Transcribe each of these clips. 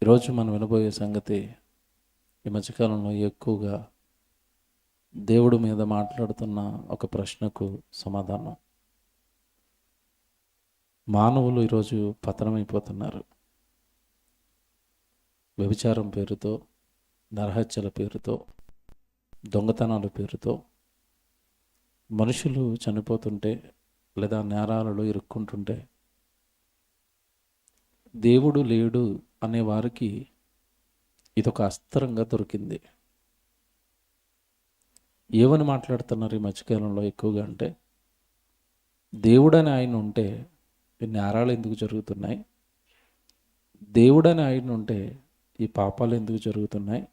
ఈరోజు మనం వినబోయే సంగతి ఈ మధ్యకాలంలో ఎక్కువగా దేవుడి మీద మాట్లాడుతున్న ఒక ప్రశ్నకు సమాధానం. మానవులు ఈరోజు పతనమైపోతున్నారు. వ్యభిచారం పేరుతో, నరహత్యల పేరుతో, దొంగతనాల పేరుతో మనుషులు చనిపోతుంటే లేదా నేరాలలో ఇరుక్కుంటుంటే దేవుడు లేడు అనే వారికి ఇదొక అస్త్రంగా దొరికింది. ఏమని మాట్లాడుతున్నారు ఈ మధ్యకాలంలో ఎక్కువగా అంటే, దేవుడని ఆయన ఉంటే ఈ నేరాలు ఎందుకు జరుగుతున్నాయి, దేవుడని ఆయన ఉంటే ఈ పాపాలు ఎందుకు జరుగుతున్నాయి,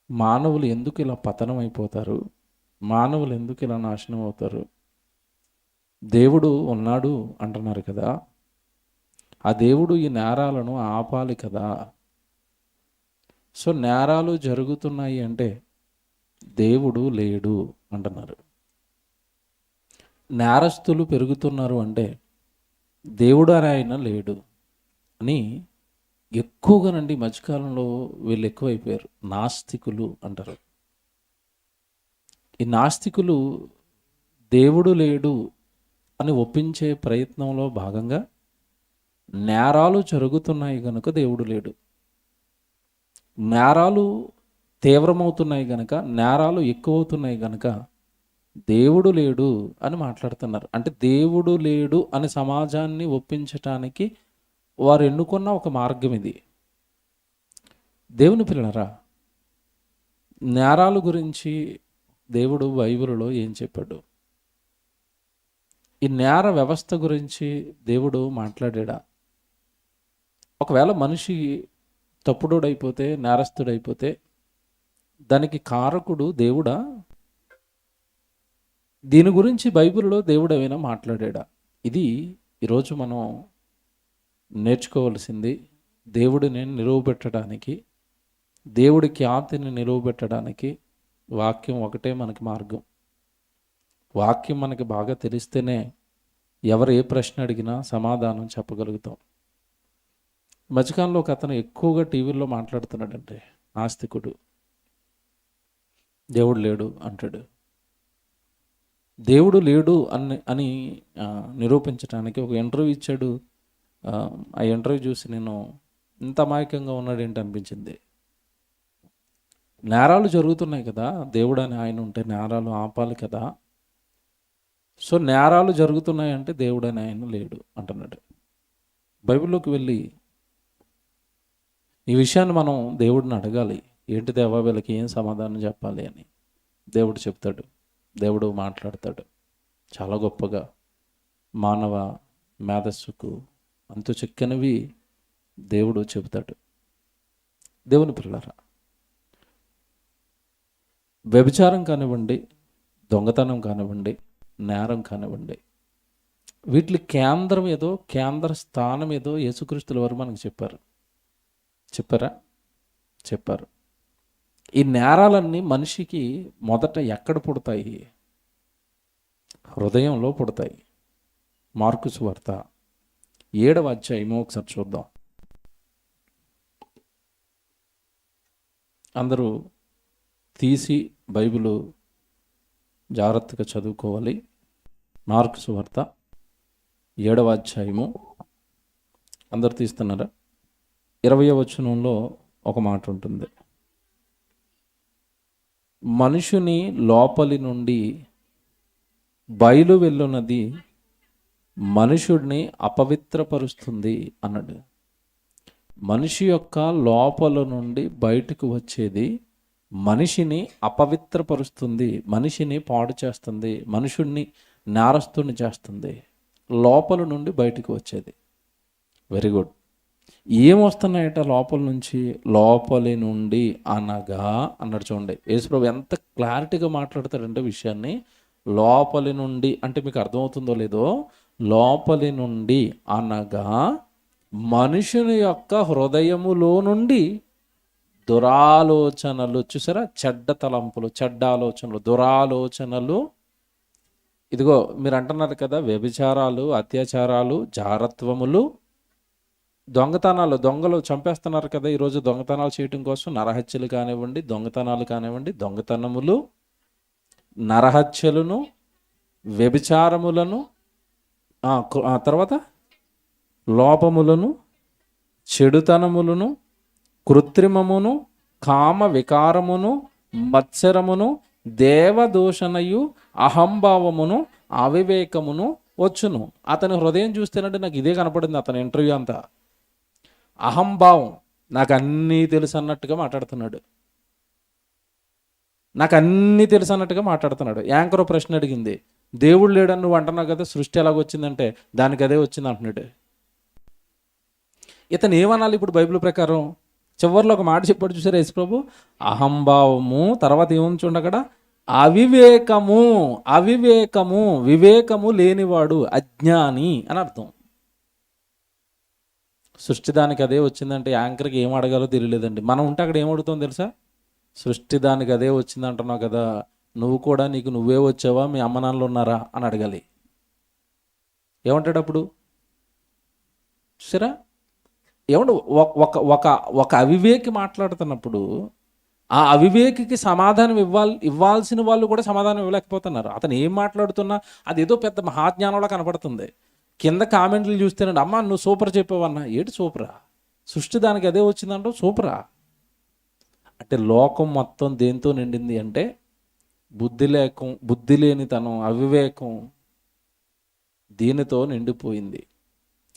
మానవులు ఎందుకు ఇలా పతనం అయిపోతారు, మానవులు ఎందుకు ఇలా నాశనం అవుతారు, దేవుడు ఉన్నాడు అంటున్నారు కదా, ఆ దేవుడు ఈ నేరాలను ఆపాలి కదా. సో నేరాలు జరుగుతున్నాయి అంటే దేవుడు లేడు అంటున్నారు. నేరస్తులు పెరుగుతున్నారు అంటే దేవుడు అని ఆయన లేడు అని ఎక్కువగానండి మధ్యకాలంలో వీళ్ళు ఎక్కువైపోయారు. నాస్తికులు అంటారు. ఈ నాస్తికులు దేవుడు లేడు అని ఒప్పించే ప్రయత్నంలో భాగంగా నేరాలు జరుగుతున్నాయి కనుక దేవుడు లేడు, నేరాలు తీవ్రమవుతున్నాయి గనక, నేరాలు ఎక్కువవుతున్నాయి గనక దేవుడు లేడు అని మాట్లాడుతున్నారు. అంటే దేవుడు లేడు అని సమాజాన్ని ఒప్పించటానికి వారు ఎన్నుకున్న ఒక మార్గం ఇది. దేవుని పిల్లరా, నేరాల గురించి దేవుడు బైబిలులో ఏం చెప్పాడు? ఈ నేర వ్యవస్థ గురించి దేవుడు మాట్లాడా? ఒకవేళ మనిషి తప్పుడోడైపోతే, నేరస్తుడైపోతే దానికి కారకుడు దేవుడా? దీని గురించి బైబిల్లో దేవుడు ఏమైనా మాట్లాడా? ఇది ఈరోజు మనం నేర్చుకోవాల్సింది. దేవుడిని నిలువబెట్టడానికి, దేవుడి ఖ్యాతిని నిలువబెట్టడానికి వాక్యం ఒకటే మనకి మార్గం. వాక్యం మనకి బాగా తెలిస్తేనే ఎవరు ఏ ప్రశ్న అడిగినా సమాధానం చెప్పగలుగుతాం. మధ్యకాలంలో ఒక అతను ఎక్కువగా టీవీల్లో మాట్లాడుతున్నాడంటే, ఆస్తికుడు దేవుడు లేడు అంటాడు. దేవుడు లేడు అని నిరూపించడానికి ఒక ఇంటర్వ్యూ ఇచ్చాడు. ఆ ఇంటర్వ్యూ చూసి నేను ఇంత అమాయకంగా ఉన్నాడు ఏంటి అనిపించింది. నేరాలు జరుగుతున్నాయి కదా, దేవుడు అని ఆయన ఉంటే నేరాలు ఆపాలి కదా. సో నేరాలు జరుగుతున్నాయి అంటే దేవుడు అని ఆయన లేడు అంటున్నాడు. బైబిల్లోకి వెళ్ళి ఈ విషయాన్ని మనం దేవుడిని అడగాలి. ఏంటి దేవా, వీళ్ళకి ఏం సమాధానం చెప్పాలి అని. దేవుడు చెప్తాడు, దేవుడు మాట్లాడతాడు చాలా గొప్పగా. మానవ మేధస్సుకు అంతు చిక్కనివి దేవుడు చెబుతాడు. దేవుని పిల్లరా, వ్యభిచారం కానివ్వండి, దొంగతనం కానివ్వండి, నేరం కానివ్వండి, వీటి కేంద్రం ఏదో, కేంద్ర స్థానం ఏదో యేసుక్రీస్తుల వారు మనకు చెప్పారా? చెప్పారు. ఈ నేరాలన్నీ మనిషికి మొదట ఎక్కడ పుడతాయి? హృదయంలో పుడతాయి. మార్కు సువార్త 7వ అధ్యాయము ఒకసారి చూద్దాం. అందరూ తీసి బైబిలు జాగ్రత్తగా చదువుకోవాలి. మార్కు సువార్త 7వ అధ్యాయము, అందరు తీస్తున్నారా? 20వ వచనంలో ఒక మాట ఉంటుంది. మనుషుని లోపలి నుండి బయలు వెళ్ళున్నది మనుషుడిని అపవిత్రపరుస్తుంది అన్నాడు. మనిషి యొక్క లోపల నుండి బయటకు వచ్చేది మనిషిని అపవిత్రపరుస్తుంది, మనిషిని పాడు చేస్తుంది, మనుషుడిని నేరస్తుని చేస్తుంది. లోపల నుండి బయటకు వచ్చేది. Very good. ఏమొస్తున్నాయట లోపల నుంచి? లోపలి నుండి అనగా అన్నాడు. చూడండి, యేసుప్రభు ఎంత క్లారిటీగా మాట్లాడతాడంటే విషయాన్ని. లోపలి నుండి అంటే మీకు అర్థమవుతుందో లేదో, లోపలి నుండి అనగా మనుషుని యొక్క హృదయములో నుండి దురాలోచనలు. చూసారా? చెడ్డ తలంపులు, చెడ్డ ఆలోచనలు, దురాలోచనలు. ఇదిగో మీరు అంటున్నారు కదా, వ్యభిచారాలు, అత్యాచారాలు, జారత్వములు, దొంగలు చంపేస్తున్నారు కదా ఈరోజు. దొంగతనాలు చేయటం కోసం నరహత్యలు కానివ్వండి, దొంగతనాలు కానివ్వండి, దొంగతనములు, నరహత్యలను, వ్యభిచారములను, తర్వాత లోపములను, చెడుతనములను, కృత్రిమమును, కామ వికారమును, మత్సరమును, దేవదూషణయు, అహంభావమును, అవివేకమును వచ్చును. అతని హృదయం చూస్తేనంటే నాకు ఇదే కనపడింది. అతని ఇంటర్వ్యూ అంతా అహంభావం, నాకు అన్నీ తెలుసు అన్నట్టుగా మాట్లాడుతున్నాడు. నాకు అన్నీ తెలుసు అన్నట్టుగా మాట్లాడుతున్నాడు. యాంకర్ ప్రశ్న అడిగింది, దేవుడు లేడని నువ్వు అంటున్నావు కదా, సృష్టి ఎలాగొచ్చిందంటే దానికి అదే వచ్చింది అంటున్నాడు. ఇతను ఏమనాలి ఇప్పుడు బైబిల్ ప్రకారం? చివరిలో ఒక మాట చెప్పాడు చూసారు యేసు ప్రభు, అహంభావము, తర్వాత ఏముంది చూడండి అక్కడ, అవివేకము. అవివేకము, వివేకము లేనివాడు, అజ్ఞాని అని అర్థం. సృష్టి దానికి అదే వచ్చిందంటే యాంకర్కి ఏం అడగాలో తెలియలేదండి. మనం ఉంటే అక్కడ ఏం అడుగుతాం తెలుసా? సృష్టి దానికి అదే వచ్చింది అంటున్నావు కదా, నువ్వు కూడా నీకు నువ్వే వచ్చావా, మీ అమ్మ నాన్నలు ఉన్నారా అని అడగాలి. ఏమంటాడు అప్పుడు? చూసారా ఏమంటే ఒక అవివేకి మాట్లాడుతున్నప్పుడు ఆ అవివేకికి సమాధానం ఇవ్వాల్సిన వాళ్ళు కూడా సమాధానం ఇవ్వలేకపోతున్నారు. అతను ఏం మాట్లాడుతున్నా అది ఏదో పెద్ద మహాజ్ఞానంలో కనపడుతుంది. కింద కామెంట్లు చూస్తేనండి, అమ్మ నువ్వు సూపర్ చెప్పావన్నా, ఏంటి సూపరా? సృష్టి దానికి అదే వచ్చిందంటావు, సూపరా? అంటే లోకం మొత్తం దేంతో నిండింది అంటే బుద్ధి లేనితనం, అవివేకం, దీనితో నిండిపోయింది.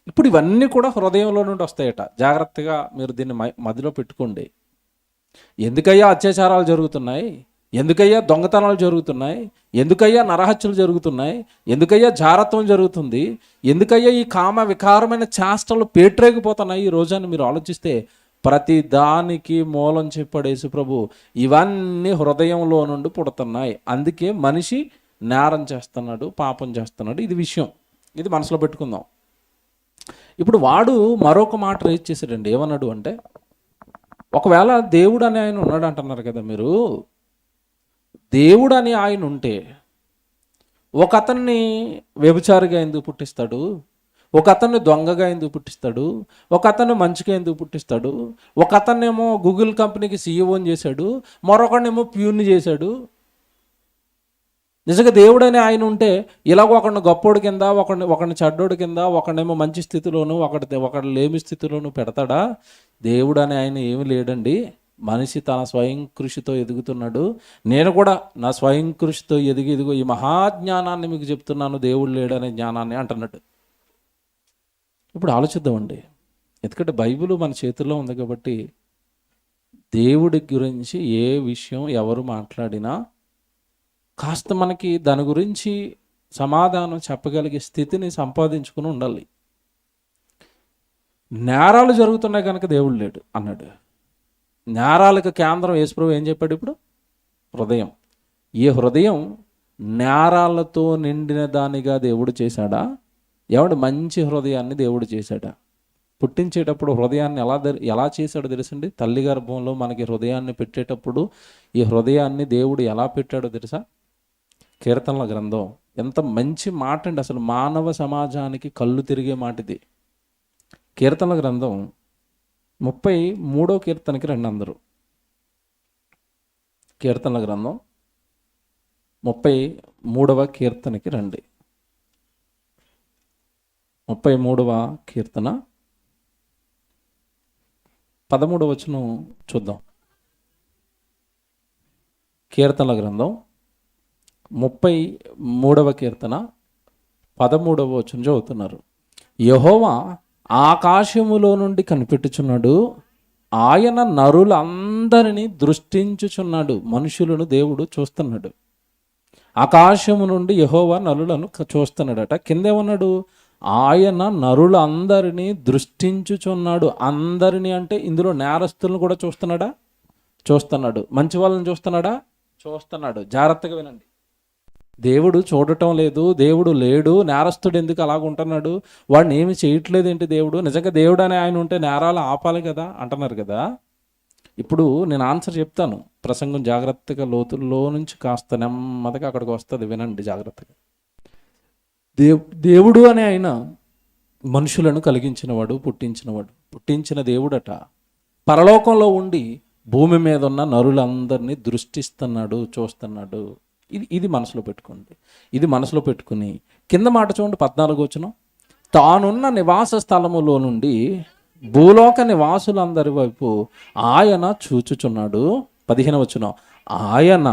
ఇప్పుడు ఇవన్నీ కూడా హృదయంలో నుండి వస్తాయట. జాగ్రత్తగా మీరు దీన్ని మదిలో పెట్టుకోండి. ఎందుకయ్యా అత్యాచారాలు జరుగుతున్నాయి? ఎందుకయ్యా దొంగతనాలు జరుగుతున్నాయి? ఎందుకయ్యా నరహత్యలు జరుగుతున్నాయి? ఎందుకయ్యా జారత్వం జరుగుతుంది? ఎందుకయ్యా ఈ కామ వికారమైన చేష్టలు పేట్రేగిపోతున్నాయి ఈ రోజాన్ని మీరు ఆలోచిస్తే ప్రతి దానికి మూలం చెప్పాడు యేసు ప్రభు. ఇవన్నీ హృదయంలో నుండి పుడుతున్నాయి. అందుకే మనిషి నేరం చేస్తున్నాడు, పాపం చేస్తున్నాడు. ఇది విషయం, ఇది మనసులో పెట్టుకుందాం. ఇప్పుడు వాడు మరొక మాట రేజ్ చేశాడండి. ఏమన్నాడు అంటే, ఒకవేళ దేవుడు అని ఆయన ఉన్నాడు అంటున్నారు కదా మీరు, దేవుడు అని ఆయన ఉంటే ఒక అతన్ని వ్యభిచారిగా ఎందుకు పుట్టిస్తాడు? ఒక అతన్ని దొంగగా ఎందుకు పుట్టిస్తాడు? ఒక అతన్ని మంచిగా ఎందుకు పుట్టిస్తాడు? ఒక అతన్నేమో గూగుల్ కంపెనీకి సీఈఓని చేశాడు, మరొకడినేమో ప్యూన్ని చేశాడు. నిజంగా దేవుడు అని ఆయన ఉంటే ఇలాగ ఒకడిని గొప్పోడి కింద, ఒకడిని చెడ్డోడి కింద, ఒకడేమో మంచి స్థితిలోను, ఒకడు లేమి స్థితిలోను పెడతాడా? దేవుడు అని ఆయన ఏమి లేడండి. మనిషి తన స్వయం కృషితో ఎదుగుతున్నాడు. నేను కూడా నా స్వయం కృషితో ఎదిగో ఈ మహాజ్ఞానాన్ని మీకు చెప్తున్నాను, దేవుడు లేడనే జ్ఞానాన్ని అంటున్నాడు. ఇప్పుడు ఆలోచిద్దామండి. ఎందుకంటే బైబిల్ మన చేతుల్లో ఉంది కాబట్టి దేవుడి గురించి ఏ విషయం ఎవరు మాట్లాడినా కాస్త మనకి దాని గురించి సమాధానం చెప్పగలిగే స్థితిని సంపాదించుకుని ఉండాలి. నేరాలు జరుగుతున్నాయి కనుక దేవుడు లేడు అన్నాడు. నేరాలకు కేంద్రం యేసుప్రభు ఏం చెప్పాడు? ఇప్పుడు హృదయం. ఈ హృదయం నేరాలతో నిండిన దానిగా దేవుడు చేశాడా? ఎవడు మంచి హృదయాన్ని దేవుడు చేశాడా? పుట్టించేటప్పుడు హృదయాన్ని ఎలా చేశాడో తెలుసండి? తల్లి గర్భంలో మనకి హృదయాన్ని పెట్టేటప్పుడు ఈ హృదయాన్ని దేవుడు ఎలా పెట్టాడో తెలుసా? కీర్తనల గ్రంథం ఎంత మంచి మాట అండి. అసలు మానవ సమాజానికి కళ్ళు తిరిగే మాట ఇది. కీర్తనల గ్రంథం 33వ కీర్తనకి రండి అందరూ. కీర్తనల గ్రంథం 33వ కీర్తనకి రండి. 33వ కీర్తన 13వ వచనం చూద్దాం. కీర్తనల గ్రంథం 33వ కీర్తన 13వ వచనం చదువుతున్నారు. యెహోవా ఆకాశములో నుండి కనిపెట్టుచున్నాడు, ఆయన నరులందరినీ దృష్టించుచున్నాడు. మనుషులను దేవుడు చూస్తున్నాడు. ఆకాశము నుండి యెహోవా నరులను చూస్తున్నాడట. కిందేమన్నాడు? ఆయన నరులందరినీ దృష్టించుచున్నాడు. అందరినీ అంటే ఇందులో నేరస్తులను కూడా చూస్తున్నాడా? చూస్తున్నాడు. మంచి వాళ్ళని చూస్తున్నాడా? చూస్తున్నాడు. జాగ్రత్తగా వినండి. దేవుడు చూడటం లేదు, దేవుడు లేడు, నేరస్తుడు ఎందుకు అలాగుంటున్నాడు, వాడిని ఏమి చేయట్లేదు ఏంటి దేవుడు? నిజంగా దేవుడు అని ఆయన ఉంటే నేరాలు ఆపాలి కదా అంటున్నారు కదా. ఇప్పుడు నేను ఆన్సర్ చెప్తాను. ప్రసంగం జాగ్రత్తగా లోతుల్లో నుంచి కాస్త నెమ్మదిగా అక్కడికి వస్తుంది, వినండి జాగ్రత్తగా. దేవుడు అని ఆయన మనుషులను కలిగించినవాడు, పుట్టించిన దేవుడట. పరలోకంలో ఉండి భూమి మీద ఉన్న నరులందరినీ దృష్టిస్తున్నాడు, చూస్తున్నాడు. ఇది మనసులో పెట్టుకోండి. ఇది మనసులో పెట్టుకుని కింద మాట చూడండి, 14వ వచనం. తానున్న నివాస స్థలములో నుండి భూలోక నివాసులందరి వైపు ఆయన చూచుచున్నాడు. 15వ వచనం. ఆయన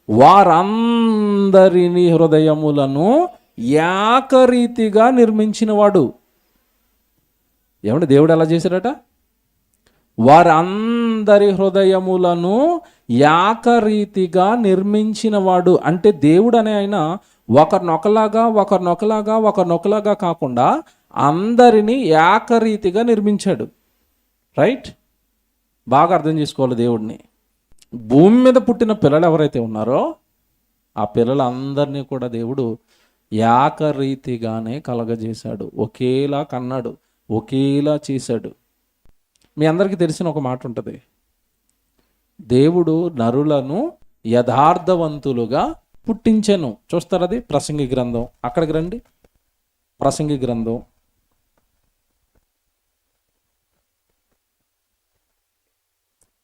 వారందరిని హృదయములను ఏకరీతిగా నిర్మించినవాడు. ఏమంటే దేవుడు ఎలా చేశాడట? వారందరి హృదయములను ఏకరీతిగా నిర్మించినవాడు. అంటే దేవుడు అనే ఆయన ఒకరినొకలాగా కాకుండా అందరినీ ఏకరీతిగా నిర్మించాడు. రైట్? బాగా అర్థం చేసుకోవాలి దేవుడిని. భూమి మీద పుట్టిన పిల్లలు ఎవరైతే ఉన్నారో ఆ పిల్లలందరినీ కూడా దేవుడు ఏకరీతిగానే కలగజేశాడు. ఒకేలా కన్నాడు, ఒకేలా చేశాడు. మీ అందరికీ తెలిసిన ఒక మాట ఉంటుంది, దేవుడు నరులను యథార్థవంతులుగా పుట్టించెను. చూస్తారు అది ప్రసంగి గ్రంథం. అక్కడికి రండి. ప్రసంగి గ్రంథం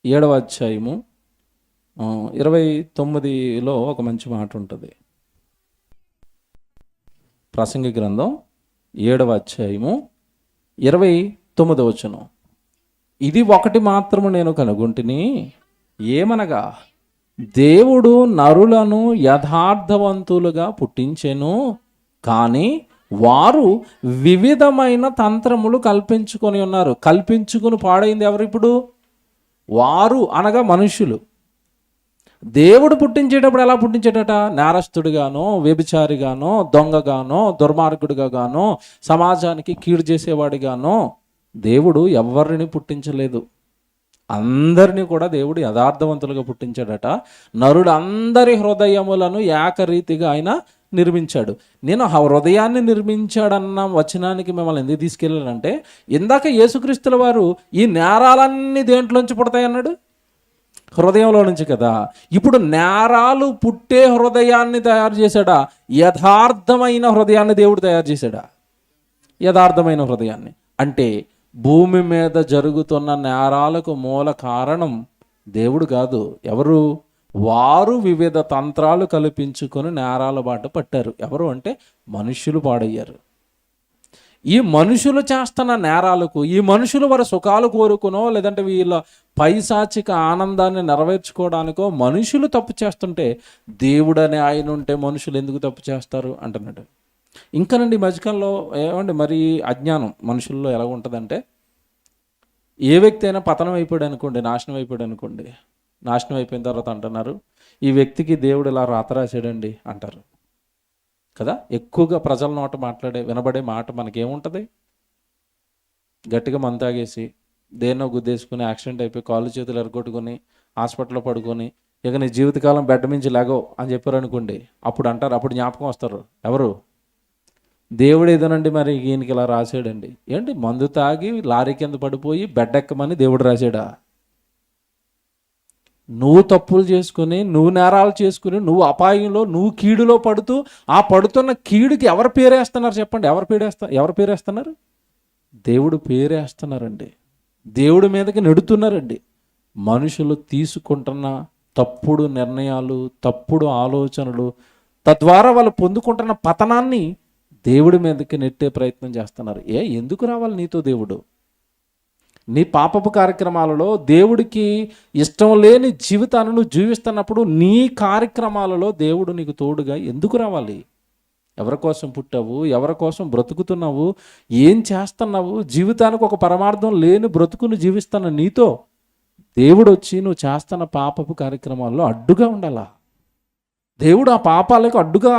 7వ అధ్యాయము 29లో ఒక మంచి మాట ఉంటుంది. ప్రసంగి గ్రంథం 7వ అధ్యాయము 29వ వచనం. ఇది ఒకటి మాత్రము నేను కనుగొంటిని, ఏమనగా దేవుడు నరులను యథార్థవంతులుగా పుట్టించెను, కానీ వారు వివిధమైన తంత్రములు కల్పించుకొని ఉన్నారు. కల్పించుకుని పాడైంది ఎవరు? ఇప్పుడు వారు అనగా మనుషులు. దేవుడు పుట్టించేటప్పుడు ఎలా పుట్టించేటట? నేరస్తుడిగానో, వ్యభిచారిగానో, దొంగగానో, దుర్మార్గుడిగానో, సమాజానికి కీడు చేసేవాడిగానో దేవుడు ఎవరిని పుట్టించలేదు. అందరినీ కూడా దేవుడు యథార్థవంతులుగా పుట్టించాడట. నరుడు అందరి హృదయములను ఏకరీతిగా ఆయన నిర్మించాడు. నేను ఆ హృదయాన్ని నిర్మించాడన్న వచనానికి మిమ్మల్ని ఎందుకు తీసుకెళ్ళానంటే, ఇందాక యేసుక్రీస్తుల వారు ఈ నేరాలన్నీ దేంట్లోంచి పుడతాయి అన్నాడు? హృదయంలో నుంచి కదా. ఇప్పుడు నేరాలు పుట్టే హృదయాన్ని తయారు చేశాడా? యథార్థమైన హృదయాన్ని దేవుడు తయారు చేశాడా? యథార్థమైన హృదయాన్ని. అంటే భూమి మీద జరుగుతున్న నేరాలకు మూల కారణం దేవుడు కాదు. ఎవరు? వారు వివిధ తంత్రాలు కల్పించుకొని నేరాల బాట పట్టారు. ఎవరు అంటే మనుష్యులు పాడయ్యారు. ఈ మనుషులు చేస్తున్న నేరాలకు, ఈ మనుషులు వారి సుఖాలు కోరుకునో లేదంటే వీళ్ళ పైశాచిక ఆనందాన్ని నెరవేర్చుకోవడానికో మనుషులు తప్పు చేస్తుంటే, దేవుడు అనే ఆయన ఉంటే మనుషులు ఎందుకు తప్పు చేస్తారు అంటున్నాడు. ఇంకానండి మధ్యకాలంలో ఏమండి మరి అజ్ఞానం మనుషుల్లో ఎలా ఉంటుందంటే, ఏ వ్యక్తి అయినా పతనం అయిపోయాడు అనుకోండి, నాశనం అయిపోయాడు అనుకోండి, నాశనం అయిపోయిన తర్వాత అంటున్నారు, ఈ వ్యక్తికి దేవుడు ఇలా రాత రాశాడండి అంటారు కదా. ఎక్కువగా ప్రజల నోట వినబడే మాట మనకేముంటుంది? గట్టిగా మందు తాగేసి దేన్నో గుద్దేసుకుని యాక్సిడెంట్ అయిపోయి కాళ్ళు చేతులు ఎరగొట్టుకొని హాస్పిటల్లో పడుకొని ఇక నీ జీవితకాలం బెడ్ మించి లేగో అని చెప్పారు అనుకోండి, అప్పుడు అంటారు, అప్పుడు జ్ఞాపకం వస్తారు ఎవరు? దేవుడు ఏదోనండి మరి ఈయనకి ఇలా రాశాడండి. ఏంటి, మందు తాగి లారీ కింద పడిపోయి బెడ్ ఎక్కమని దేవుడు రాశాడా? నువ్వు తప్పులు చేసుకుని, నువ్వు నేరాలు చేసుకుని, నువ్వు అపాయంలో, నువ్వు కీడులో పడుతూ, ఆ పడుతున్న కీడుకి ఎవరు పేరేస్తున్నారు చెప్పండి? ఎవరు పేరేస్తున్నారు? దేవుడు పేరేస్తున్నారండి. దేవుడి మీదకి నెడుతున్నారండి. మనుషులు తీసుకుంటున్న తప్పుడు నిర్ణయాలు, తప్పుడు ఆలోచనలు, తద్వారా వాళ్ళు పొందుకుంటున్న పతనాన్ని దేవుడి మీదకి నెట్టే ప్రయత్నం చేస్తున్నారు. ఎందుకు రావాలి నీతో దేవుడు? నీ పాపపు కార్యక్రమాలలో దేవుడికి ఇష్టం లేని జీవితాన్ని నువ్వు జీవిస్తున్నప్పుడు నీ కార్యక్రమాలలో దేవుడు నీకు తోడుగా ఎందుకు రావాలి? ఎవరి కోసం పుట్టావు? ఎవరి కోసం బ్రతుకుతున్నావు? ఏం చేస్తున్నావు? జీవితానికి ఒక పరమార్థం లేని బ్రతుకును జీవిస్తున్న నీతో దేవుడు వచ్చి నువ్వు చేస్తున్న పాపపు కార్యక్రమాల్లో అడ్డుగా ఉండాలా? దేవుడు ఆ పాపాలకు అడ్డుగా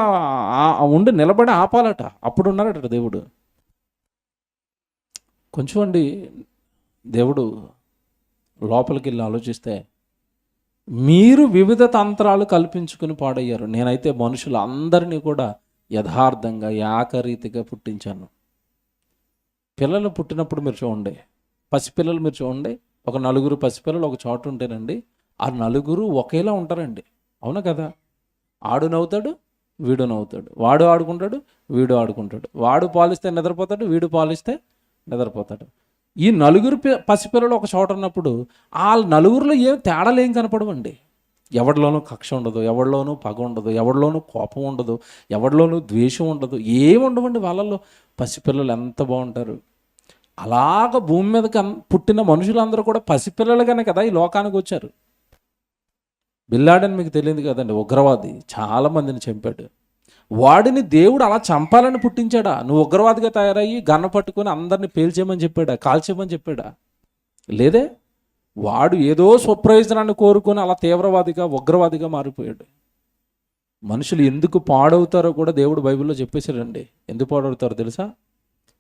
ఉండి నిలబడి ఆపాలట. అప్పుడు ఉన్నారట దేవుడు. కొంచెం అండి, దేవుడు లోపలికి వెళ్ళి ఆలోచిస్తే, మీరు వివిధ తంత్రాలు కల్పించుకుని పాడయ్యారు, నేనైతే మనుషులందరినీ కూడా యథార్థంగా ఏకరీతిగా పుట్టించాను. పిల్లలు పుట్టినప్పుడు మీరు చూడండి, పసిపిల్లలు మీరు చూడండి, ఒక నలుగురు పసిపిల్లలు ఒక చోట ఉంటేనండి, ఆ నలుగురు ఒకేలా ఉంటారండి. అవునా కదా? ఆడు నవ్వుతాడు, వీడు నవ్వుతాడు. వాడు ఆడుకుంటాడు, వీడు ఆడుకుంటాడు. వాడు పాలిస్తే నిద్రపోతాడు, వీడు పాలిస్తే నిద్రపోతాడు. ఈ నలుగురు పసిపిల్లలు ఒక చోట ఉన్నప్పుడు ఆ నలుగురిలో ఏం తేడాలు ఏం కనపడవండి. ఎవరిలోనూ కక్ష ఉండదు, ఎవరిలోనూ పగ ఉండదు, ఎవరిలోనూ కోపం ఉండదు, ఎవరిలోనూ ద్వేషం ఉండదు, ఏమి ఉండవండి వాళ్ళల్లో. పసిపిల్లలు ఎంత బాగుంటారు. అలాగ భూమి మీద పుట్టిన మనుషులందరూ కూడా పసిపిల్లలుగానే కదా ఈ లోకానికి వచ్చారు. బిల్లాడని మీకు తెలియదు కదండి, ఉగ్రవాది చాలామందిని చంపాడు. వాడిని దేవుడు అలా చంపాలని పుట్టించాడా? నువ్వు ఉగ్రవాదిగా తయారయ్యి గన్న పట్టుకొని అందరిని పేల్చేయమని చెప్పాడా? కాల్చేయమని చెప్పాడా? లేదే. వాడు ఏదో స్వప్రయోజనాన్ని కోరుకొని అలా తీవ్రవాదిగా ఉగ్రవాదిగా మారిపోయాడు. మనుషులు ఎందుకు పాడవుతారో కూడా దేవుడు బైబిల్లో చెప్పేశాడండి. ఎందుకు పాడవుతారో తెలుసా?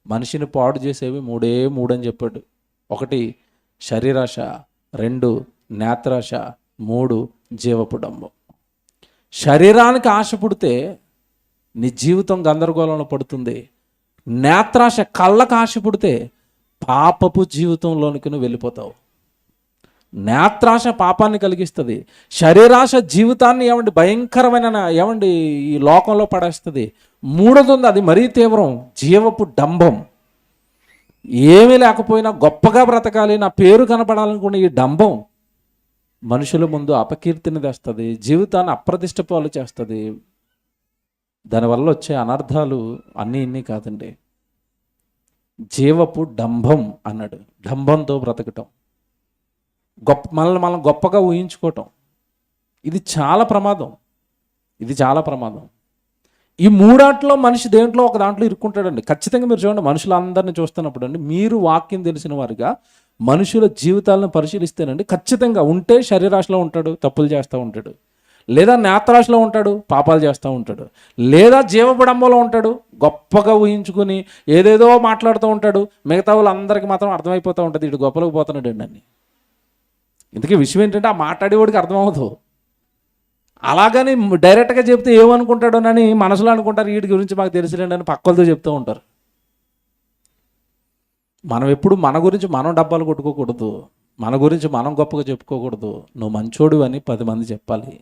మనిషిని పాడు చేసేవి మూడు అని చెప్పాడు. 1 శరీరాశ, 2 నేత్రాశ, 3 జీవపు డంబం. శరీరానికి ఆశ పుడితే నీ జీవితం గందరగోళంలో పడుతుంది. నేత్రాశ, కళ్ళకు ఆశ పుడితే పాపపు జీవితంలోనికి నువ్వు వెళ్ళిపోతావు. నేత్రాశ పాపాన్ని కలిగిస్తుంది. శరీరాశ జీవితాన్ని భయంకరమైన ఈ లోకంలో పడేస్తుంది. 3ది ఉంది, అది మరీ తీవ్రం, జీవపు డంబం. ఏమీ లేకపోయినా గొప్పగా బ్రతకాలి, నా పేరు కనపడాలనుకునే ఈ డంబం మనుషుల ముందు అపకీర్తిని తెస్తుంది, జీవితాన్ని అప్రతిష్ట పాలు చేస్తుంది. దానివల్ల వచ్చే అనర్థాలు ఇన్ని కాదండి. జీవపు డంబం అన్నాడు. డంబంతో బ్రతకటం, మనల్ని మనం గొప్పగా ఊహించుకోవటం, ఇది చాలా ప్రమాదం. ఈ మూడాట్లో మనిషి దేంట్లో ఒక దాంట్లో ఇరుక్కుంటాడండి ఖచ్చితంగా. మీరు చూడండి, మనుషులందరినీ చూస్తున్నప్పుడు అండి, మీరు వాక్యం తెలిసిన వారిగా మనుషుల జీవితాలను పరిశీలిస్తేనండి, ఖచ్చితంగా ఉంటే శరీరాశలో ఉంటాడు, తప్పులు చేస్తూ ఉంటాడు, లేదా నేత్రాశలో ఉంటాడు, పాపాలు చేస్తూ ఉంటాడు, లేదా జీవబడంబలో ఉంటాడు, గొప్పగా ఊహించుకుని ఏదేదో మాట్లాడుతూ ఉంటాడు. మిగతా వాళ్ళందరికీ మాత్రం అర్థమైపోతూ ఉంటుంది, ఇటు గొప్పలకు పోతున్నాడు అండి అని. ఇందుకే విషయం ఏంటంటే, ఆ మాట్లాడేవాడికి అర్థమవుతుంది. అలాగని డైరెక్ట్గా చెప్తే ఏమనుకుంటాడోనని మనసులో అనుకుంటారు, వీటి గురించి మాకు తెలిసిలేండి అని పక్కలతో చెప్తూ ఉంటారు. మనం ఎప్పుడు మన గురించి మనం డబ్బాలు కొట్టుకోకూడదు, మన గురించి మనం గొప్పగా చెప్పుకోకూడదు. నువ్వు మంచోడు అని 10 మంది చెప్పాలి,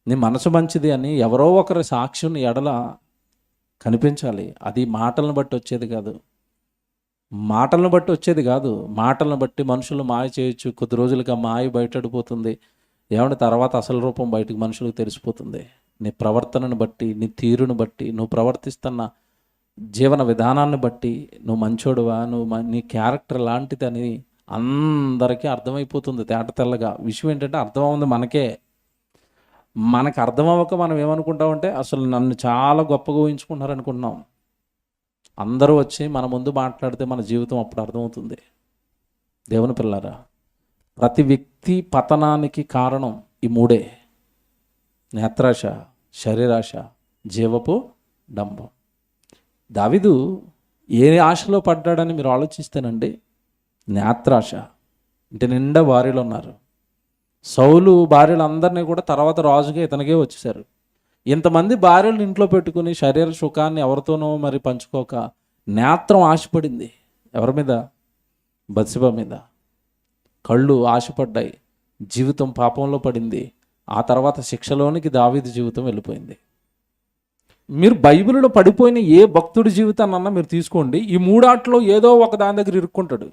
నీ మనసు మంచిది అని ఎవరో ఒకరి సాక్ష్యం ఎడల కనిపించాలి. అది మాటలను బట్టి వచ్చేది కాదు, మాటలను బట్టి మనుషులు మాయ చేయొచ్చు. కొద్ది రోజులుగా మాయ బయటడిపోతుంది. తర్వాత అసలు రూపం బయటకు మనుషులకు తెలిసిపోతుంది. నీ ప్రవర్తనను బట్టి, నీ తీరును బట్టి, నువ్వు ప్రవర్తిస్తున్న జీవన విధానాన్ని బట్టి నువ్వు మంచోడువా, నీ క్యారెక్టర్ లాంటిదని అందరికీ అర్థమైపోతుంది తేట తెల్లగా. విషయం ఏంటంటే, అర్థమవుంది మనకు అర్థమవ్వక మనం ఏమనుకుంటామంటే, అసలు నన్ను చాలా గొప్పగా ఊహించుకుంటున్నారు అనుకుంటున్నాం. అందరూ వచ్చి మన ముందు మాట్లాడితే మన జీవితం అప్పుడు అర్థమవుతుంది. దేవుని పిల్లారా, ప్రతి వ్యక్తి పతనానికి కారణం ఈ 3: నేత్రాశ, శరీరాశ, జీవపు డంబం. దావీదు ఏ ఆశలో పడ్డాడని మీరు ఆలోచిస్తేనండి, నేత్రాశ. ఇంటి నిండా భార్యలు ఉన్నారు. సౌలు భార్యలందరినీ కూడా తర్వాత రాజుగా ఇతనికే వచ్చేసారు. ఇంతమంది భార్యలను ఇంట్లో పెట్టుకుని శరీర సుఖాన్ని ఎవరితోనో మరి పంచుకోక నేత్రం ఆశపడింది. ఎవరి మీద? బత్షెబ మీద. కళ్ళు ఆశపడ్డాయి, జీవితం పాపంలో పడింది. ఆ తర్వాత శిక్షలోనికి దావీదు జీవితం వెళ్ళిపోయింది. మీరు బైబిల్లో పడిపోయిన ఏ భక్తుడి జీవితాన్ని అన్నా మీరు తీసుకోండి, ఈ 3 ఏదో ఒక దాని దగ్గర ఇరుక్కుంటాడు.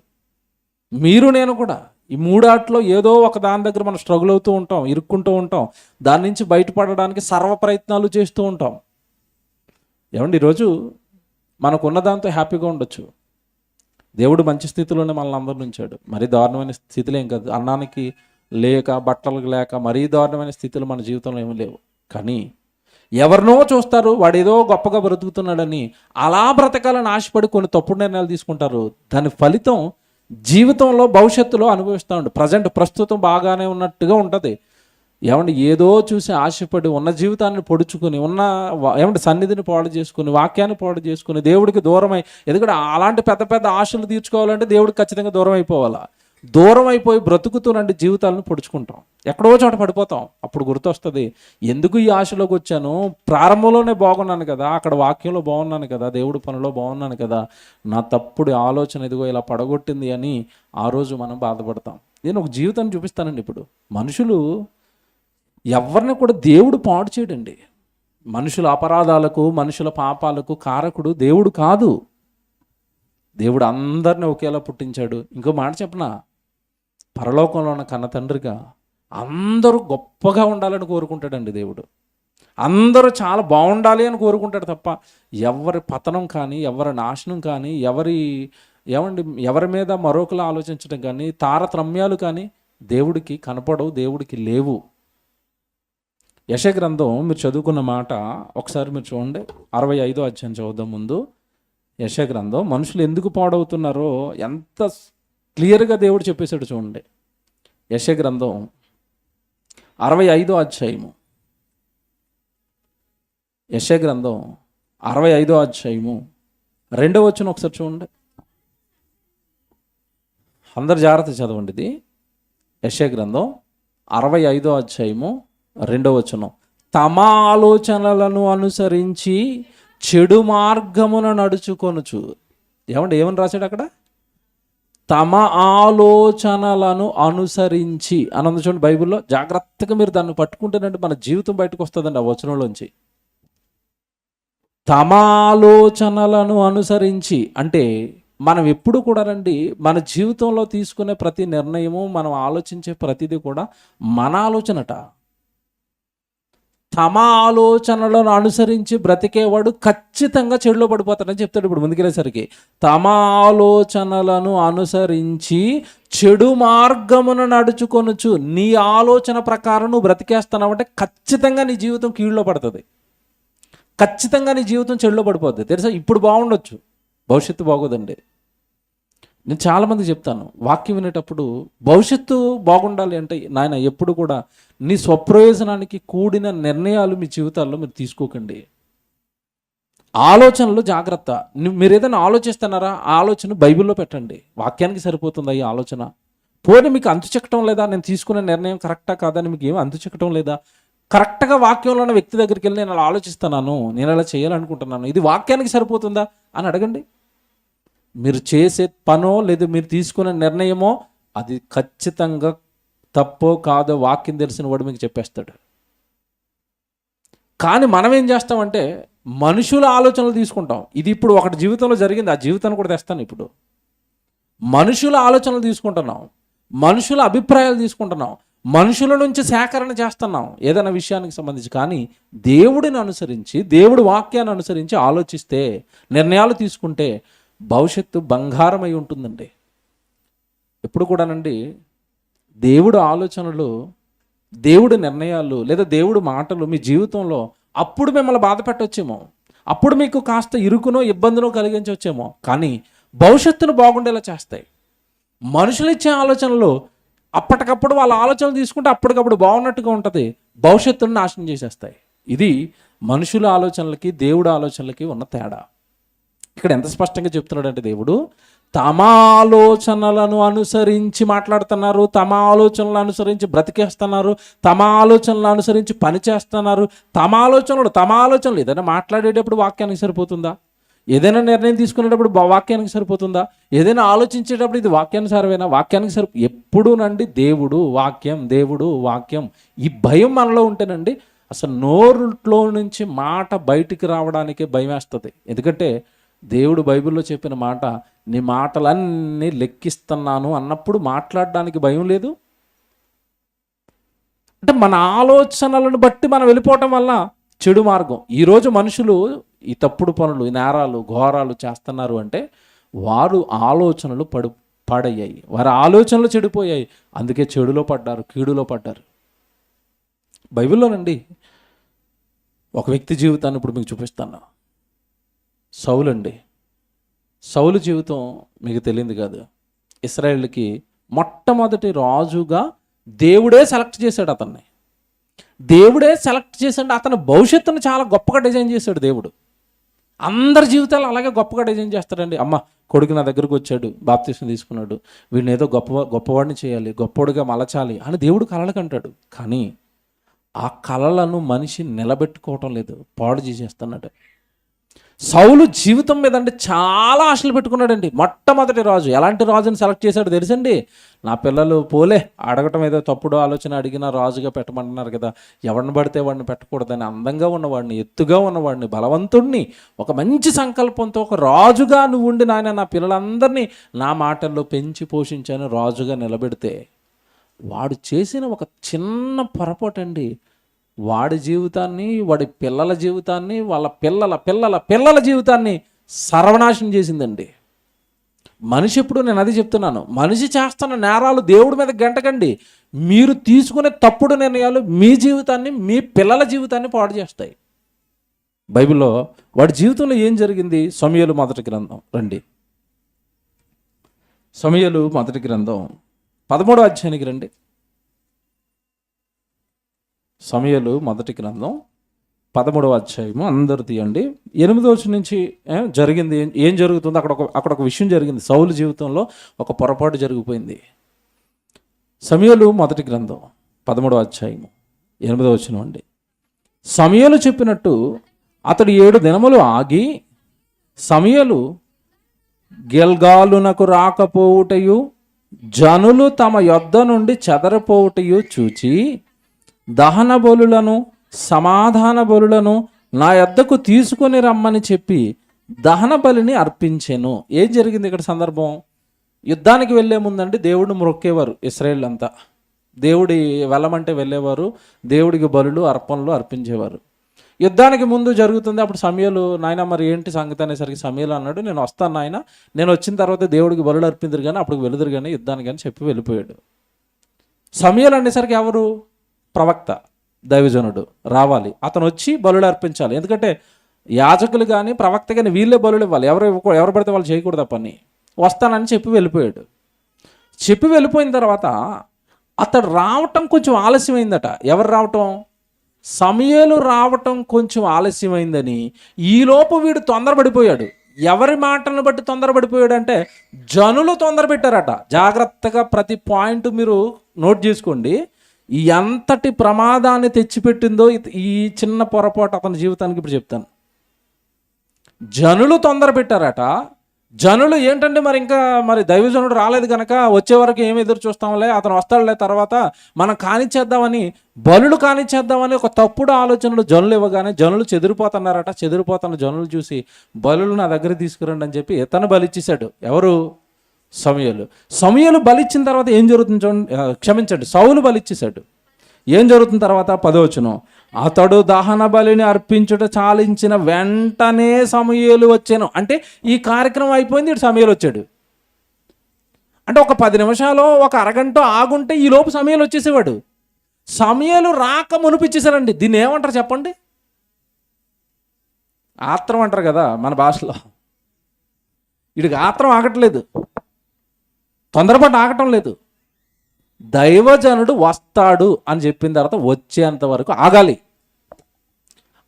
మీరు నేను కూడా ఈ 3 ఏదో ఒక దాని దగ్గర మనం స్ట్రగుల్ అవుతూ ఉంటాం, ఇరుక్కుంటూ ఉంటాం. దాని నుంచి బయటపడడానికి సర్వ ప్రయత్నాలు చేస్తూ ఉంటాం. ఈరోజు మనకున్న దాంతో హ్యాపీగా ఉండొచ్చు. దేవుడు మంచి స్థితిలోనే మనల్ని అందరిని ఉంచాడు. మరీ దారుణమైన స్థితిలో ఏం కాదు, అన్నానికి లేక బట్టలకు లేక మరీ దారుణమైన స్థితులు మన జీవితంలో ఏమీ లేవు. కానీ ఎవరినో చూస్తారు, వాడు ఏదో గొప్పగా బ్రతుకుతున్నాడని అలా బ్రతకాలని ఆశపడి కొన్ని తప్పుడు నిర్ణయాలు తీసుకుంటారు. దాని ఫలితం జీవితంలో భవిష్యత్తులో అనుభవిస్తూ ఉంటుంది. ప్రస్తుతం బాగానే ఉన్నట్టుగా ఉంటుంది. ఏదో చూసి ఆశపడి ఉన్న జీవితాన్ని పొడుచుకుని, ఉన్న సన్నిధిని పాడు చేసుకుని, వాక్యాన్ని పాడు చేసుకుని, దేవుడికి దూరమై, ఎందుకంటే అలాంటి పెద్ద పెద్ద ఆశలు తీర్చుకోవాలంటే దేవుడికి ఖచ్చితంగా దూరం అయిపోవాలా. దూరం అయిపోయి బ్రతుకుతున్నంటే జీవితాలను పొడుచుకుంటాం, ఎక్కడో చోట పడిపోతాం. అప్పుడు గుర్తొస్తుంది, ఎందుకు ఈ ఆశలోకి వచ్చాను? ప్రారంభంలోనే బాగున్నాను కదా, అక్కడ వాక్యంలో బాగున్నాను కదా, దేవుడి పనిలో బాగున్నాను కదా, నా తప్పుడు ఆలోచన ఇదిగో ఇలా పడగొట్టింది అని ఆ రోజు మనం బాధపడతాం. నేను ఒక జీవితాన్ని చూపిస్తానండి. ఇప్పుడు మనుషులు ఎవరిని కూడా దేవుడు పాడు చేయడండి. మనుషుల అపరాధాలకు, మనుషుల పాపాలకు కారకుడు దేవుడు కాదు. దేవుడు అందరిని ఒకేలా పుట్టించాడు. ఇంకో మాట చెప్పనా, పరలోకంలో ఉన్న కన్న తండ్రిగా అందరూ గొప్పగా ఉండాలని కోరుకుంటాడండి దేవుడు. అందరూ చాలా బాగుండాలి అని కోరుకుంటాడు తప్ప ఎవరి పతనం కానీ, ఎవరి నాశనం కానీ, ఎవరి మీద మరొకలా ఆలోచించడం కానీ, తారతమ్యాలు కానీ దేవుడికి కనపడవు, దేవుడికి లేవు. యెషయా గ్రంథం మీరు చదువుకున్న మాట ఒకసారి మీరు చూడండి. 65వ అధ్యాయం చదువుదాం. ముందు యెషయా గ్రంథం మనుషులు ఎందుకు పాడవుతున్నారో ఎంత క్లియర్గా దేవుడు చెప్పేశాడు చూడండి. యెషయా గ్రంథం 65వ అధ్యాయము. యెషయా గ్రంథం 65వ అధ్యాయము 2వ వచనం ఒకసారి చూడండి. అందరు జాగ్రత్త చదవండి. ఇది యెషయా గ్రంథం 65వ అధ్యాయము 2వ వచనం. తమ ఆలోచనలను అనుసరించి చెడు మార్గమున నడుచుకొనుచు. ఏమని రాశాడు అక్కడ? తమ ఆలోచనలను అనుసరించి అని ఉంది చూడండి బైబిల్లో. జాగ్రత్తగా మీరు దాన్ని పట్టుకుంటేనంటే మన జీవితం బయటకు వస్తుందండి ఆ వచనంలోంచి. తమ ఆలోచనలను అనుసరించి అంటే మనం ఎప్పుడు కూడా రండి, మన జీవితంలో తీసుకునే ప్రతి నిర్ణయము, మనం ఆలోచించే ప్రతిదీ కూడా మన ఆలోచనట. తమ ఆలోచనలను అనుసరించి బ్రతికేవాడు ఖచ్చితంగా చెడులో పడిపోతాడని చెప్తాడు. ఇప్పుడు ముందుకెళ్ళేసరికి తమ ఆలోచనలను అనుసరించి చెడు మార్గమును నడుచుకొనుచు. నీ ఆలోచన ప్రకారం నువ్వు బ్రతికేస్తున్నావంటే ఖచ్చితంగా నీ జీవితం కీడులో పడుతుంది, ఖచ్చితంగా నీ జీవితం చెడులో పడిపోద్ది. తెలుసా, ఇప్పుడు బాగుండొచ్చు, భవిష్యత్తు బాగోదండి. నేను చాలామంది చెప్తాను, వాక్యం వినేటప్పుడు భవిష్యత్తు బాగుండాలి అంటే నాయన ఎప్పుడు కూడా నీ స్వప్రయోజనానికి కూడిన నిర్ణయాలు మీ జీవితాల్లో మీరు తీసుకోకండి. ఆలోచనలు జాగ్రత్త. మీరు ఏదైనా ఆలోచిస్తున్నారా, ఆ ఆలోచన బైబిల్లో పెట్టండి. వాక్యానికి సరిపోతుందా ఈ ఆలోచన? పోనీ మీకు అంతు చెక్కటం లేదా, నేను తీసుకునే నిర్ణయం కరెక్టా కాదని మీకు ఏమి అంతు చెక్కటం లేదా? కరెక్ట్గా వాక్యంలో ఉన్న వ్యక్తి దగ్గరికి వెళ్ళి నేను అలా ఆలోచిస్తున్నాను, నేను అలా చేయాలనుకుంటున్నాను, ఇది వాక్యానికి సరిపోతుందా అని అడగండి. మీరు చేసే పనో లేదా మీరు తీసుకునే నిర్ణయమో అది ఖచ్చితంగా తప్పో కాదో వాక్యం తెలిసిన వాడు మీకు చెప్పేస్తాడు. కానీ మనం ఏం చేస్తామంటే మనుషుల ఆలోచనలు తీసుకుంటాం. ఇది ఇప్పుడు ఒకటి జీవితంలో జరిగింది, ఆ జీవితాన్ని కూడా తెస్తాను. ఇప్పుడు మనుషుల ఆలోచనలు తీసుకుంటున్నాం, మనుషుల అభిప్రాయాలు తీసుకుంటున్నాం, మనుషుల నుంచి సేకరణ చేస్తున్నాం ఏదైనా విషయానికి సంబంధించి. కానీ దేవుడిని అనుసరించి, దేవుడి వాక్యాన్ని అనుసరించి ఆలోచిస్తే, నిర్ణయాలు తీసుకుంటే భవిష్యత్తు బంగారమై ఉంటుందండి. ఎప్పుడు కూడానండి దేవుడు ఆలోచనలు, దేవుడి నిర్ణయాలు లేదా దేవుడి మాటలు మీ జీవితంలో అప్పుడు మిమ్మల్ని బాధ పెట్టవచ్చేమో, అప్పుడు మీకు కాస్త ఇరుకునో ఇబ్బందునో కలిగించవచ్చేమో, కానీ భవిష్యత్తును బాగుండేలా చేస్తాయి. మనుషులు ఇచ్చే ఆలోచనలు అప్పటికప్పుడు వాళ్ళ ఆలోచనలు తీసుకుంటే అప్పటికప్పుడు బాగున్నట్టుగా ఉంటుంది, భవిష్యత్తును నాశనం చేసేస్తాయి. ఇది మనుషుల ఆలోచనలకి దేవుడి ఆలోచనలకి ఉన్న తేడా. ఇక్కడ ఎంత స్పష్టంగా చెప్తున్నాడంటే దేవుడు తమ ఆలోచనలను అనుసరించి మాట్లాడుతున్నారు, తమ ఆలోచనలను అనుసరించి బ్రతికేస్తున్నారు, తమ ఆలోచనలను అనుసరించి పని చేస్తున్నారు. తమ ఆలోచనలు ఏదైనా మాట్లాడేటప్పుడు వాక్యానికి సరిపోతుందా? ఏదైనా నిర్ణయం తీసుకునేటప్పుడు వాక్యానికి సరిపోతుందా? ఏదైనా ఆలోచించేటప్పుడు ఇది వాక్యానుసారమేనా? వాక్యానికి ఎప్పుడు నండి దేవుడు వాక్యం ఈ భయం మనలో ఉంటేనండి అసలు నోరులో నుంచి మాట బయటికి రావడానికే భయం వేస్తుంది. ఎందుకంటే దేవుడు బైబిల్లో చెప్పిన మాట, నీ మాటలన్నీ లెక్కిస్తున్నాను అన్నప్పుడు మాట్లాడడానికి భయం లేదు. అంటే మన ఆలోచనలను బట్టి మనం వెళ్ళిపోవటం వల్ల చెడు మార్గం. ఈరోజు మనుషులు ఈ తప్పుడు పనులు, ఈ నేరాలు, ఘోరాలు చేస్తున్నారు అంటే వారు ఆలోచనలు పాడయ్యాయి, వారి ఆలోచనలు చెడిపోయాయి, అందుకే చెడులో పడ్డారు, కీడులో పడ్డారు. బైబిల్లోనండి ఒక వ్యక్తి జీవితాన్ని ఇప్పుడు మీకు చూపిస్తాను. సౌలు అండి. సౌలు జీవితం మీకు తెలియదు కాదు. ఇశ్రాయేలుకి మొట్టమొదటి రాజుగా దేవుడే సెలెక్ట్ చేశాడు అతన్ని. దేవుడే సెలెక్ట్ చేశాడు. అతని భవిష్యత్తును చాలా గొప్పగా డిజైన్ చేశాడు దేవుడు. అందరి జీవితాలు అలాగే గొప్పగా డిజైన్ చేస్తాడండి. అమ్మ కొడుకు నా దగ్గరకు వచ్చాడు, బాప్తిసం తీసుకున్నాడు, వీడిని ఏదో గొప్పవాడిని చేయాలి, గొప్పవాడిగా మలచాలి అని దేవుడు కలలకు అంటాడు. కానీ ఆ కలలను మనిషి నిలబెట్టుకోవటం లేదు, పాడు చేసేస్తున్నాడు. సౌలు జీవితం మీద అంటే చాలా ఆశలు పెట్టుకున్నాడండి. మొట్టమొదటి రాజు. ఎలాంటి రాజుని సెలెక్ట్ చేశాడు తెలుసండి? నా పిల్లలు పోలే అడగటం ఏదో తప్పుడు ఆలోచన అడిగిన రాజుగా పెట్టమంటున్నారు కదా, ఎవరిని పడితే వాడిని పెట్టకూడదని, అందంగా ఉన్నవాడిని, ఎత్తుగా ఉన్నవాడిని, బలవంతుడిని, ఒక మంచి సంకల్పంతో ఒక రాజుగా నువ్వు ఉండి నాయన నా పిల్లలందరినీ నా మాటల్లో పెంచి పోషించాను రాజుగా నిలబెడితే, వాడు చేసిన ఒక చిన్న పొరపాటు అండి వాడి జీవితాన్ని, వాడి పిల్లల జీవితాన్ని, వాళ్ళ పిల్లల పిల్లల పిల్లల జీవితాన్ని సర్వనాశనం చేసిందండి. మనిషి ఎప్పుడు, నేను అది చెప్తున్నాను, మనిషి చేస్తున్న నేరాలు దేవుడి మీద గంటకండి. మీరు తీసుకునే తప్పుడు నిర్ణయాలు మీ జీవితాన్ని, మీ పిల్లల జీవితాన్ని పాడు చేస్తాయి. బైబిల్లో వాడి జీవితంలో ఏం జరిగింది? సమూయేలు మొదటి గ్రంథం రండి. సమూయేలు మొదటి గ్రంథం 13వ అధ్యాయానికి రండి. సమూయేలు మొదటి గ్రంథం 13వ అధ్యాయము అందరూ తీయండి. 8వ వచనం నుంచి జరిగింది ఏం జరుగుతుందో అక్కడ ఒక విషయం జరిగింది. సౌలు జీవితంలో ఒక పొరపాటు జరిగిపోయింది. సమూయేలు మొదటి గ్రంథం 13వ అధ్యాయము 8వ వచనం అండి. సమూయేలు చెప్పినట్టు అతడు 7 దినములు ఆగి సమూయేలు గిల్గాలునకు రాకపోవుటయు జనులు తమ యొద్ద నుండి చెదరపోవుటయు చూచి దహన బలులను సమాధాన బలులను నా యొద్దకు తీసుకొని రమ్మని చెప్పి దహన బలిని అర్పించెను. ఏం జరిగింది ఇక్కడ సందర్భం? యుద్ధానికి వెళ్ళే ముందండి దేవుడిని మొక్కేవారు ఇశ్రాయేల్ అంతా. దేవుడి వెళ్ళమంటే వెళ్ళేవారు, దేవుడికి బలులు అర్పణలు అర్పించేవారు. యుద్ధానికి ముందు జరుగుతుంది. అప్పుడు సమూయేలు, నాయన మరి ఏంటి సంగతి అనేసరికి సమూయేలు అన్నాడు, నేను వస్తాను నాయన, నేను వచ్చిన తర్వాత దేవుడికి బలులు అర్పించరు కానీ అప్పుడు వెళుదురు కానీ యుద్ధానికి అని చెప్పి వెళ్ళిపోయాడు. సమూయేలు అనేసరికి ఎవరు? ప్రవక్త, దైవజనుడు రావాలి, అతను వచ్చి బలులు అర్పించాలి. ఎందుకంటే యాజకులు కానీ ప్రవక్త కానీ వీళ్ళే బలులు ఇవ్వాలి, ఎవరు పడితే వాళ్ళు చేయకూడదు ఆ పని. వస్తానని చెప్పి వెళ్ళిపోయాడు. చెప్పి వెళ్ళిపోయిన తర్వాత అతడు రావటం కొంచెం ఆలస్యమైందట. ఎవరు రావటం? సమూయేలు రావటం కొంచెం ఆలస్యమైందని ఈలోపు వీడు తొందరపడిపోయాడు. ఎవరి మాటలను బట్టి తొందరపడిపోయాడు అంటే జనులు తొందర పెట్టారట. జాగ్రత్తగా ప్రతి పాయింట్ మీరు నోట్ చేసుకోండి. ఎంతటి ప్రమాదాన్ని తెచ్చిపెట్టిందో ఈ చిన్న పొరపాటు అతని జీవితానికి ఇప్పుడు చెప్తాను. జనులు తొందర పెట్టారట. జనులు ఏంటంటే మరి దైవజనుడు రాలేదు కనుక వచ్చే వరకు ఏమి ఎదురు చూస్తాంలే, అతను వస్తాడులే, తర్వాత మనం కానిచ్చేద్దామని, బలులు కానిచ్చేద్దామని ఒక తప్పుడు ఆలోచనలు జనులు ఇవ్వగానే జనులు చెదిరిపోతున్నారట. చెదిరిపోతున్న జనులు చూసి బలులు నా దగ్గర తీసుకురండి అని చెప్పి ఇతను బలిచ్చేశాడు. ఎవరు? సమూయేలు బలిచ్చిన తర్వాత ఏం జరుగుతుంది చూడండి. సౌలు బలిచ్చేశాడు. ఏం జరుగుతుంది తర్వాత? 10వ వచనం. అతడు దహన బలిని అర్పించుట చాలించిన వెంటనే సమూయేలు వచ్చాను. అంటే ఈ కార్యక్రమం అయిపోయింది, ఇటు సమూయేలు వచ్చాడు. అంటే ఒక 10 నిమిషాలు, ఒక అరగంట ఆగుంటే ఈ లోపు సమూయేలు వచ్చేసేవాడు. సమూయేలు రాక మునిపిచ్చేసారండి. దీన్ని ఏమంటారు చెప్పండి? ఆత్రం అంటారు కదా మన భాషలో. వీడికి ఆత్రం ఆగట్లేదు, తొందరపాటు ఆగటం లేదు. దైవజనుడు వస్తాడు అని చెప్పిన తర్వాత వచ్చేంత వరకు ఆగాలి.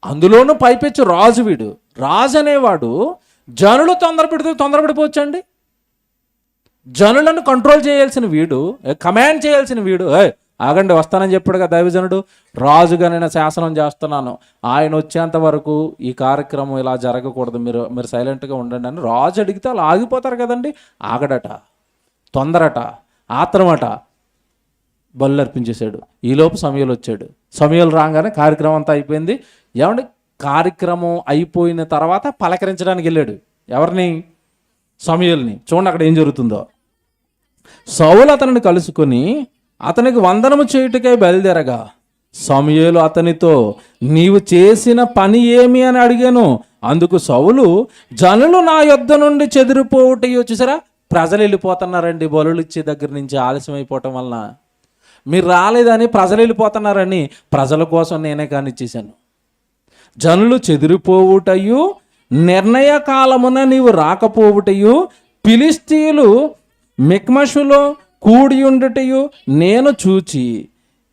అందులోనూ పైపెచ్చు రాజు. వీడు రాజు అనేవాడు జనులు తొందరపడిపోవచ్చండి. జనులను కంట్రోల్ చేయాల్సిన వీడు, కమాండ్ చేయాల్సిన వీడు, ఆగండి వస్తానని చెప్పాడుగా దైవజనుడు, రాజుగా నేను శాసనం చేస్తున్నాను, ఆయన వచ్చేంత వరకు ఈ కార్యక్రమం ఇలా జరగకూడదు, మీరు సైలెంట్గా ఉండండి అని రాజు అడిగితే వాళ్ళు ఆగిపోతారు కదండి. ఆగడట, తొందరట, ఆత్రమట. బలులు అర్పించేశాడు. ఈలోపు సమూయేలు వచ్చాడు. సమూయేలు రాగానే కార్యక్రమం అంతా అయిపోయింది. ఏమండి, కార్యక్రమం అయిపోయిన తర్వాత పలకరించడానికి వెళ్ళాడు. ఎవరిని? సమూయేలుని. చూడండి అక్కడ ఏం జరుగుతుందో. సౌలు అతనిని కలుసుకొని అతనికి వందనము చేయుటకై బయలుదేరగా సమూయేలు అతనితో నీవు చేసిన పని ఏమి అని అడిగాను. అందుకు సౌలు జనులు నా యొద్ద నుండి చెదిరిపోవుటయో. చూసారా, ప్రజలు వెళ్ళిపోతున్నారండి బలులు ఇచ్చే దగ్గర నుంచి ఆలస్యం అయిపోవటం వలన. మీరు రాలేదని ప్రజలు వెళ్ళిపోతున్నారని ప్రజల కోసం నేనే కానిచ్చేశాను. జనులు చెదిరిపోవుటయు నిర్ణయ కాలమున నీవు రాకపోవుటయు ఫిలిష్తీయులు మిక్మషులో కూడి ఉండుటయు నేను చూచి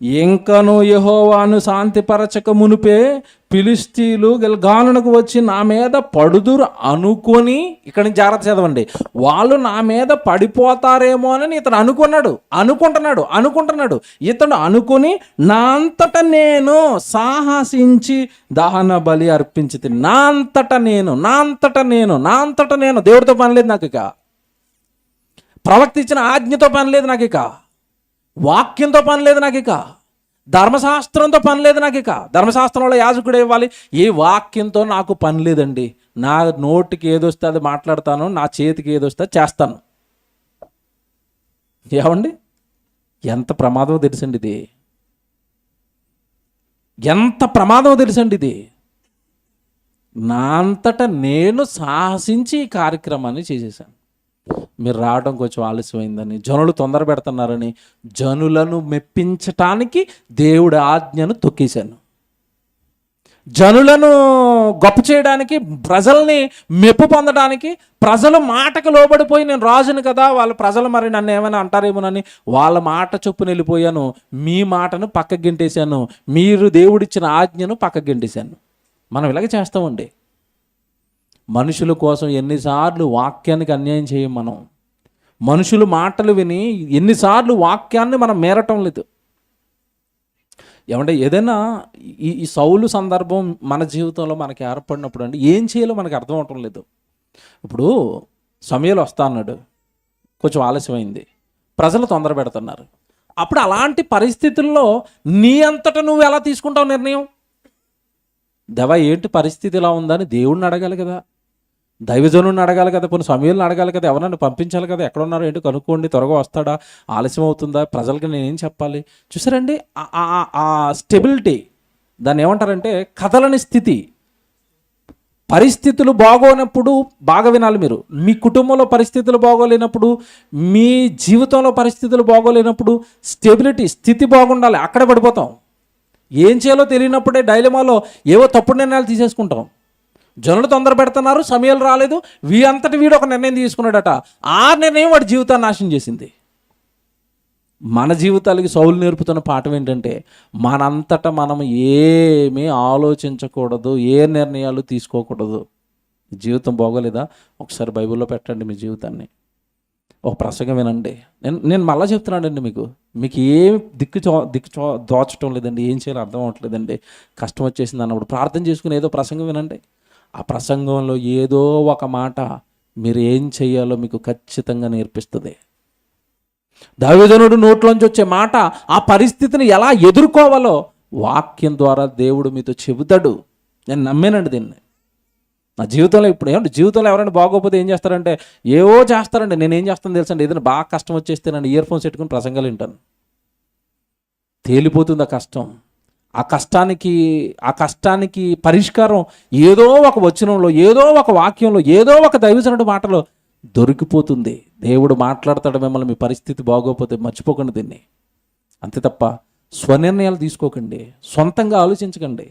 ఇంకను యెహోవాను శాంతిపరచక మునిపే ఫిలిష్తీయులు గిల్గాలునకు వచ్చి నా మీద పడుదురు అనుకొని, ఇక్కడ నుంచి జాగ్రత్త చదవండి, వాళ్ళు నా మీద పడిపోతారేమో అని ఇతడు అనుకుంటున్నాడు. ఇతడు అనుకొని నా అంతట నేను సాహసించి దహన బలి అర్పించి, నా అంతట నేను దేవుడితో పని లేదు నాకు, ఇక ప్రవక్త ఇచ్చిన ఆజ్ఞతో పని లేదు నాకు, ఇక వాక్యంతో పని లేదు నాకు, ఇక ధర్మశాస్త్రంతో పని లేదు నాకు, ఇక ధర్మశాస్త్రంలో యాజకుడు ఇవ్వాలి, ఈ వాక్యంతో నాకు పని లేదండి. నా నోటికి ఏదొస్తే అది మాట్లాడతాను, నా చేతికి ఏదొస్తే చేస్తాను. ఏమండి, ఎంత ప్రమాదం తెలుసండి ఇది, ఎంత ప్రమాదం తెలుసండి ఇది. నా అంతట నేను సాహసించి ఈ కార్యక్రమాన్ని చేసేసాను. మీరు రావడం కొంచెం ఆలస్యమైందని, జనులు తొందర పెడుతున్నారని, జనులను మెప్పించటానికి దేవుడి ఆజ్ఞను తొక్కేశాను. జనులను గొప్ప చేయడానికి, ప్రజల్ని మెప్పు పొందడానికి, ప్రజల మాటకు లోబడిపోయి నేను రాజును కదా, వాళ్ళ ప్రజలు మరి నన్ను ఏమైనా అంటారేమోనని వాళ్ళ మాట చొప్పున వెళ్ళిపోయాను. మీ మాటను పక్కకు గెంటేశాను, మీరు దేవుడిచ్చిన ఆజ్ఞను పక్కకు గెంటేశాను. మనం ఇలాగే చేస్తామండి. మనుషుల కోసం ఎన్నిసార్లు వాక్యానికి అన్యాయం చేయం మనం. మనుషుల మాటలు విని ఎన్నిసార్లు వాక్యాన్ని మనం మేరటం లేదు. ఏమంటే ఏదైనా ఈ సౌలు సందర్భం మన జీవితంలో మనకి ఏర్పడినప్పుడు అండి ఏం చేయాలో మనకు అర్థం అవటం లేదు. ఇప్పుడు సమయాలు వస్తా అన్నాడు, కొంచెం ఆలస్యమైంది, ప్రజలు తొందర పెడుతున్నారు. అప్పుడు అలాంటి పరిస్థితుల్లో నీ అంతటా నువ్వు ఎలా తీసుకుంటావు నిర్ణయం? దేవా ఏంటి పరిస్థితి ఇలా ఉందని దేవుడిని అడగాలి కదా, దైవజనుడిని అడగాలి కదా, కొన్ని సమయాలను అడగాలి కదా, ఎవరన్నా పంపించాలి కదా, ఎక్కడున్నారో ఏంటి కనుక్కోండి, త్వరగా వస్తాడా, ఆలస్యం అవుతుందా, ప్రజలకి నేనేం చెప్పాలి. చూసారండి ఆ స్టెబిలిటీ, దాన్ని ఏమంటారంటే కదలని స్థితి. పరిస్థితులు బాగోనప్పుడు బాగా వినాలి మీరు. మీ కుటుంబంలో పరిస్థితులు బాగోలేనప్పుడు, మీ జీవితంలో పరిస్థితులు బాగోలేనప్పుడు స్టెబిలిటీ, స్థితి బాగుండాలి. అక్కడ పడిపోతాం. ఏం చేయాలో తెలియనప్పుడే డైలమాలో ఏవో తప్పుడు నిర్ణయాలు తీసేసుకుంటాం. జనులు తొందర పెడుతున్నారు, సమయాలు రాలేదు, అంతటి వీడు ఒక నిర్ణయం తీసుకున్నాడట. ఆ నిర్ణయం వాడి జీవితాన్ని నాశనం చేసింది. మన జీవితాలకి సౌలు నేర్పుతున్న పాఠం ఏంటంటే మనంతటా మనం ఏమీ ఆలోచించకూడదు, ఏ నిర్ణయాలు తీసుకోకూడదు. జీవితం బాగోలేదా, ఒకసారి బైబిల్లో పెట్టండి మీ జీవితాన్ని, ఒక ప్రసంగం వినండి. నేను మళ్ళీ చెప్తున్నానండి, మీకు ఏం దిక్కు దోచటం లేదండి, ఏం చేయాలో అర్థం అవ్వట్లేదండి, కష్టం వచ్చేసింది అన్నప్పుడు ప్రార్థన చేసుకుని ఏదో ప్రసంగం వినండి. ఆ ప్రసంగంలో ఏదో ఒక మాట మీరు ఏం చేయాలో మీకు ఖచ్చితంగా నేర్పిస్తుంది. దైవజనుడు నోట్లోంచి వచ్చే మాట ఆ పరిస్థితిని ఎలా ఎదుర్కోవాలో వాక్యం ద్వారా దేవుడు మీతో చెబుతాడు. నేను నమ్మానండి దీన్ని. నా జీవితంలో ఇప్పుడు ఏమంటే జీవితంలో ఎవరైనా బాగోకపోతే ఏం చేస్తారంటే ఏవో చేస్తారండి. నేనేం చేస్తాను తెలుసండి, ఏదైనా బాగా కష్టం వచ్చేస్తే నన్ను ఇయర్ ఫోన్స్ పెట్టుకుని ప్రసంగాలు వింటాను. తేలిపోతుంది ఆ కష్టం. ఆ కష్టానికి పరిష్కారం ఏదో ఒక వచనంలో, ఏదో ఒక వాక్యంలో, ఏదో ఒక దైవజనుడి మాటలో దొరికిపోతుంది. దేవుడు మాట్లాడతాడు మిమ్మల్ని. మీ పరిస్థితి బాగోకపోతే మర్చిపోకండి దీన్ని. అంతే తప్ప స్వనిర్ణయాలు తీసుకోకండి, సొంతంగా ఆలోచించకండి.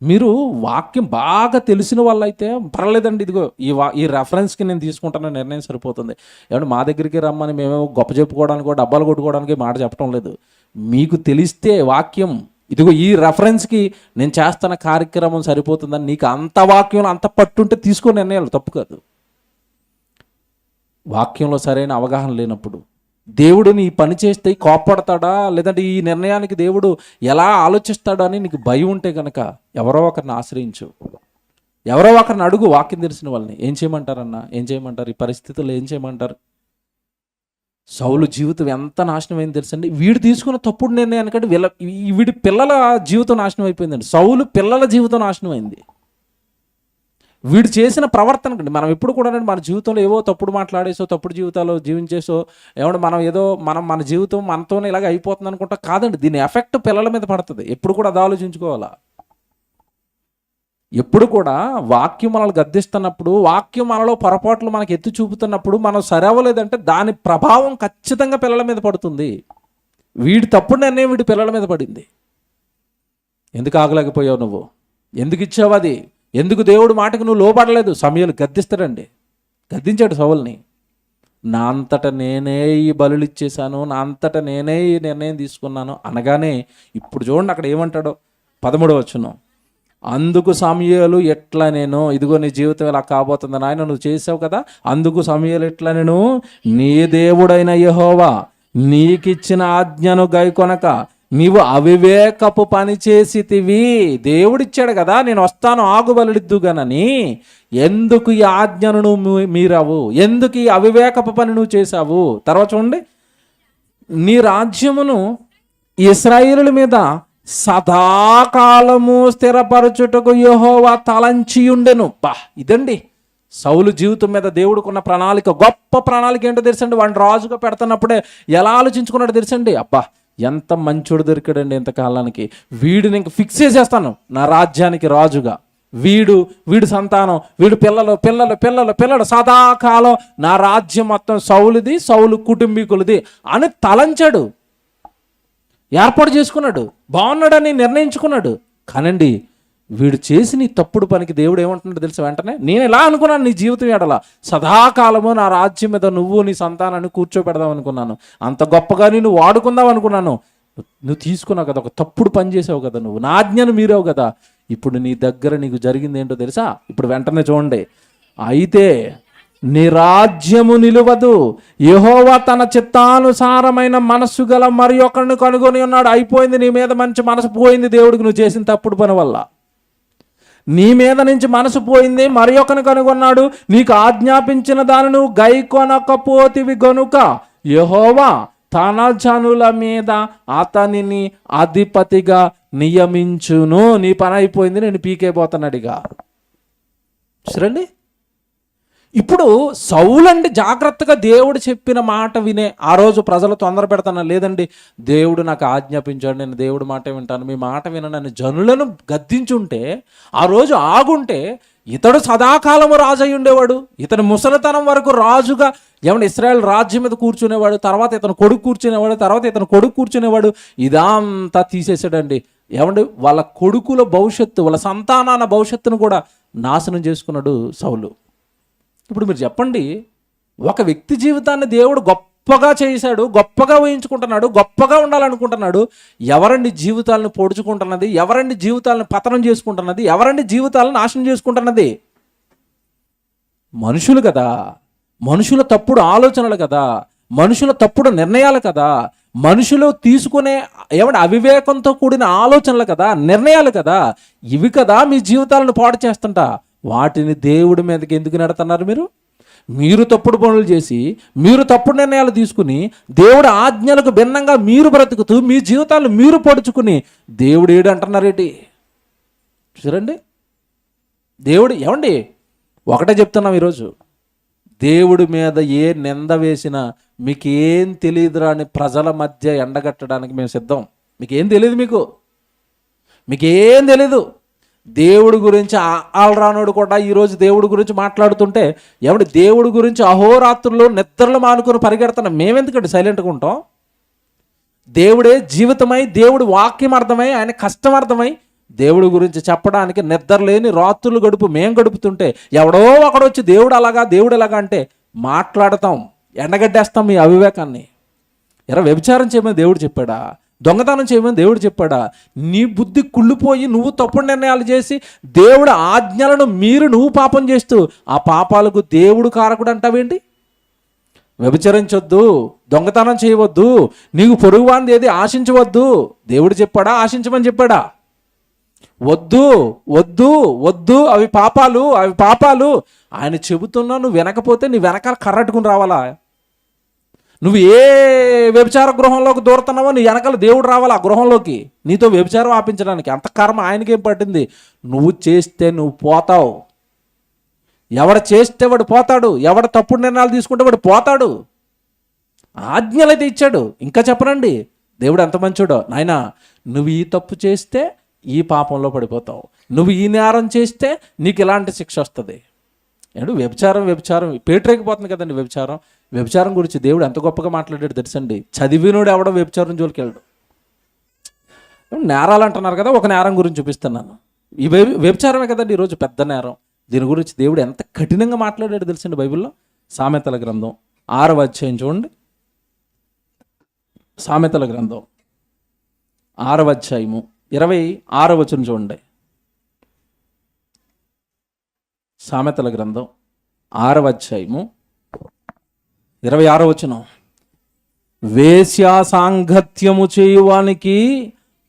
మీరు వాక్యం బాగా తెలిసిన వాళ్ళైతే పర్లేదండి, ఇదిగో ఈ రెఫరెన్స్కి నేను తీసుకుంటాను నిర్ణయం సరిపోతుంది. ఏమంటే మా దగ్గరికి రమ్మని మేమేమో గొప్ప చెప్పుకోవడానికి, డబ్బాలు కొట్టుకోవడానికి మాట చెప్పడం లేదు. మీకు తెలిస్తే వాక్యం ఇదిగో ఈ రెఫరెన్స్కి నేను చేస్తున్న కార్యక్రమం సరిపోతుందని నీకు అంత వాక్యంలో అంత పట్టుంటే తీసుకో నిర్ణయాలు, తప్పు కాదు. వాక్యంలో సరైన అవగాహన లేనప్పుడు దేవుడిని ఈ పని చేస్తే కోప్పడతాడా, లేదంటే ఈ నిర్ణయానికి దేవుడు ఎలా ఆలోచిస్తాడా అని నీకు భయం ఉంటే కనుక ఎవరో ఒకరిని ఆశ్రయించు, ఎవరో ఒకరిని అడుగు. వాక్యం తెలిసిన వాళ్ళని ఏం చేయమంటారన్నా, ఏం చేయమంటారు, ఈ పరిస్థితుల్లో ఏం చేయమంటారు. సౌలు జీవితం ఎంత నాశనం అయింది తెలుసండి. వీడు తీసుకున్న తప్పుడు నిర్ణయానికంటే వీడి పిల్లల జీవితం నాశనం అయిపోయిందండి. సౌలు పిల్లల జీవితం నాశనం అయింది. వీడు చేసిన ప్రవర్తన కండి. మనం ఎప్పుడు కూడా మన జీవితంలో ఏవో తప్పుడు మాట్లాడేసో, తప్పుడు జీవితాలు జీవించేసో, ఏమంటే మన జీవితం మనతోనే ఇలాగ అయిపోతుంది అనుకుంటా కాదండి. దీని ఎఫెక్ట్ పిల్లల మీద పడుతుంది. ఎప్పుడు కూడా అది ఆలోచించుకోవాలా. ఎప్పుడు కూడా వాక్యం మనల్ని గద్దిస్తున్నప్పుడు, వాక్యం మనలో పొరపాట్లు మనకి ఎత్తి చూపుతున్నప్పుడు మనం సరవలేదంటే దాని ప్రభావం ఖచ్చితంగా పిల్లల మీద పడుతుంది. వీడి తప్పుడు నిర్ణయం వీడి పిల్లల మీద పడింది. ఎందుకు ఆగలేకపోయావు నువ్వు, ఎందుకు ఇచ్చావు అది, ఎందుకు దేవుడి మాటకు నువ్వు లోపడలేదు. సమయాలు గద్దిస్తాడండి, గద్దించాడు సౌలుని. నా అంతటా నేనే ఈ బలులు ఇచ్చేశాను, నా అంతటా నేనే ఈ నిర్ణయం తీసుకున్నాను అనగానే ఇప్పుడు చూడండి అక్కడ ఏమంటాడో 13వ వచనం. అందుకు సమూయేలు ఎట్లా నేను, ఇదిగో నీ జీవితం ఇలా కాబోతుంది నాయన, నువ్వు చేసావు కదా. అందుకు సమూయేలు ఎట్లా నేను, నీ దేవుడైన యెహోవా నీకిచ్చిన ఆజ్ఞను గైకొనక నీవు అవివేకపు పని చేసితివి. దేవుడిచ్చాడు కదా, నేను వస్తాను ఆగు బలుడిద్దుగానని, ఎందుకు ఈ ఆజ్ఞను నువ్వు మీరావు, ఎందుకు ఈ అవివేకపు పని నువ్వు చేశావు. తర్వాత చూడండి, నీ రాజ్యమును ఇశ్రాయేలుల మీద సదాకాలము స్థిరపరచుటకు యెహోవా తలంచియుండెను. ఇదండి సౌలు జీవితం మీద దేవుడుకున్న ప్రణాళిక. గొప్ప ప్రణాళిక ఏంటో తెలుసండి. వాడిని రాజుగా పెడుతున్నప్పుడే ఎలా ఆలోచించుకున్నాడో తెలుసండి. ఎంత మంచోడు దొరికాడండి ఇంతకాలానికి. వీడిని ఇంక ఫిక్స్ చేసేస్తాను నా రాజ్యానికి రాజుగా. వీడు సంతానం, వీడు పిల్లలు పిల్లలు పిల్లలు పిల్లలు సదాకాలం నా రాజ్యం మొత్తం సౌలుది, సౌలు కుటుంబీకులది అని తలంచాడు, ఏర్పాటు చేసుకున్నాడు, బాగున్నాడని నిర్ణయించుకున్నాడు. కానండి వీడు చేసిన ఈ తప్పుడు పనికి దేవుడు ఏమంటున్నాడు తెలుసా? వెంటనే నేను ఎలా అనుకున్నాను నీ జీవితం ఎడల, సదాకాలము నా రాజ్యం మీద నువ్వు నీ సంతానాన్ని కూర్చోబెడదాం అనుకున్నాను, అంత గొప్పగా నువ్వు వాడుకుందాం అనుకున్నాను. నువ్వు తీసుకున్నావు కదా, ఒక తప్పుడు పని చేసావు కదా, నువ్వు నా ఆజ్ఞను మీరావు కదా. ఇప్పుడు నీ దగ్గర నీకు జరిగింది ఏంటో తెలుసా? ఇప్పుడు వెంటనే చూడండి. అయితే నీ రాజ్యము నిలువదు, యెహోవా తన చిత్తానుసారమైన మనస్సు గల మరి ఒకరిని కనుగొని ఉన్నాడు. అయిపోయింది, నీ మీద మంచి మనసు పోయింది దేవుడికి నువ్వు చేసిన తప్పుడు పని వల్ల. నీ మీద నుంచి మనసు పోయింది, మరి ఒకరిని కనుగొన్నాడు. నీకు ఆజ్ఞాపించిన దాన్ని నువ్వు గైకొనకపోతివి గనుక యెహోవా తన జనుల మీద అతనిని అధిపతిగా నియమించును. నీ పని అయిపోయింది, నేను పీకైపోతున్నాడుగా. చూడండి, ఇప్పుడు సౌలండి జాగ్రత్తగా దేవుడు చెప్పిన మాట వినే. ఆ రోజు ప్రజలు తొందర పెడతాను, లేదండి దేవుడు నాకు ఆజ్ఞాపించాడు, నేను దేవుడి మాట వింటాను, మీ మాట వినని జనులను గద్దించుంటే, ఆ రోజు ఆగుంటే ఇతడు సదాకాలము రాజు అయి ఉండేవాడు. ఇతను ముసలితనం వరకు రాజుగా ఏమంటే ఇశ్రాయేల్ రాజ్యం మీద కూర్చునేవాడు. తర్వాత ఇతను కొడుకు కూర్చునేవాడు, తర్వాత ఇతను కొడుకు కూర్చునేవాడు. ఇదంతా తీసేసాడండి. ఏమంటే వాళ్ళ కొడుకుల భవిష్యత్తు, వాళ్ళ సంతానాల భవిష్యత్తును కూడా నాశనం చేసుకున్నాడు సౌలు. ఇప్పుడు మీరు చెప్పండి, ఒక వ్యక్తి జీవితాన్ని దేవుడు గొప్పగా చేశాడు, గొప్పగా ఊహించుకుంటున్నాడు, గొప్పగా ఉండాలనుకుంటున్నాడు. ఎవరండి జీవితాలను పొడుచుకుంటున్నది? ఎవరండి జీవితాలను పతనం చేసుకుంటున్నది? ఎవరండి జీవితాలను నాశనం చేసుకుంటున్నది? మనుషులు కదా, మనుషుల తప్పుడు ఆలోచనలు కదా, మనుషుల తప్పుడు నిర్ణయాలు కదా, మనుషులు తీసుకునే ఏమంటే అవివేకంతో కూడిన ఆలోచనలు కదా, నిర్ణయాలు కదా. ఇవి కదా మీ జీవితాలను పాడు చేస్తుంటా. వాటిని దేవుడి మీదకి ఎందుకు నెడుతున్నారు మీరు తప్పుడు పనులు చేసి, మీరు తప్పుడు నిర్ణయాలు తీసుకుని, దేవుడు ఆజ్ఞలకు భిన్నంగా మీరు బ్రతుకుతూ మీ జీవితాలను మీరు పొడుచుకుని దేవుడు ఏడు అంటున్నారేంటి? చూడండి, దేవుడు ఏమండి ఒకటే చెప్తున్నాం ఈరోజు, దేవుడి మీద ఏ నింద వేసినా మీకేం తెలియదురా అని ప్రజల మధ్య ఎండగట్టడానికి మేము సిద్ధం. మీకేం తెలియదు, మీకేం తెలీదు. దేవుడి గురించి ఆల్రానోడు కూడా ఈరోజు దేవుడి గురించి మాట్లాడుతుంటే ఏమంటే దేవుడి గురించి అహోరాత్రులు నిద్రలు మానుకొని పరిగెడుతున్నాం. మేమెందుకంటే సైలెంట్గా ఉంటాం? దేవుడే జీవితమై, దేవుడి వాక్యం అర్థమై, ఆయన కష్టం అర్థమై దేవుడి గురించి చెప్పడానికి నిద్ర లేని రాత్రులు మేము గడుపుతుంటే ఎవడో ఒకడొచ్చి దేవుడు అలాగా దేవుడు ఎలాగా అంటే మాట్లాడతాం, ఎండగడ్డేస్తాం మీ అవివేకాన్ని. వ్యభిచారం చేయమని దేవుడు చెప్పాడా? దొంగతనం చేయమని దేవుడు చెప్పాడా? నీ బుద్ధి కుళ్ళిపోయి నువ్వు తప్పుడు నిర్ణయాలు చేసి దేవుడు ఆజ్ఞలను నువ్వు పాపం చేస్తూ ఆ పాపాలకు దేవుడు కారకుడు అంటావేంటి? వ్యభిచరించొద్దు, దొంగతనం చేయవద్దు, నీకు పొరుగువాంది ఏది ఆశించవద్దు. దేవుడు చెప్పాడా? ఆశించమని చెప్పాడా? వద్దు వద్దు వద్దు, అవి పాపాలు ఆయన చెబుతున్నా నువ్వు వినకపోతే నీ వెనకాల కర్రట్టుకుని రావాలా? నువ్వు ఏ వ్యభిచార గృహంలోకి దూరుతున్నావో నీ వెనకాల దేవుడు రావాలి ఆ గృహంలోకి, నీతో వ్యభిచారం ఆపించడానికి. అంత కర్మ ఆయనకేం పట్టింది? నువ్వు చేస్తే నువ్వు పోతావు. ఎవడు చేస్తే వాడు పోతాడు, ఎవడు తప్పుడు నిర్ణయాలు తీసుకుంటే వాడు పోతాడు. ఆజ్ఞలైతే ఇచ్చాడు. ఇంకా చెప్పనండి, దేవుడు ఎంత మంచోడో. నాయనా, నువ్వు ఈ తప్పు చేస్తే ఈ పాపంలో పడిపోతావు, నువ్వు ఈ నేరం చేస్తే నీకు ఇలాంటి శిక్ష వస్తుంది. వ్యభిచారం పేటరేకిపోతుంది కదండి. వ్యభిచారం గురించి దేవుడు ఎంత గొప్పగా మాట్లాడాడు తెలుసండి. చదివినోడు ఎవడో వ్యభిచారం జోలికి వెళ్ళడు. నేరాలు అంటున్నారు కదా, ఒక నేరం గురించి చూపిస్తున్నాను. ఈ వ్యభిచారమే కదండి ఈరోజు పెద్ద నేరం. దీని గురించి దేవుడు ఎంత కఠినంగా మాట్లాడాడు తెలుసండి బైబిల్లో. సామెతల గ్రంథం 6వ అధ్యాయం చూడండి. సామెతల గ్రంథం 6వ అధ్యాయము 26వ వచనం చూడండి. సామెతల గ్రంథం 6వ అధ్యాయము 26వ వచనం. వేశ్యా సాంగత్యము చేయువానికి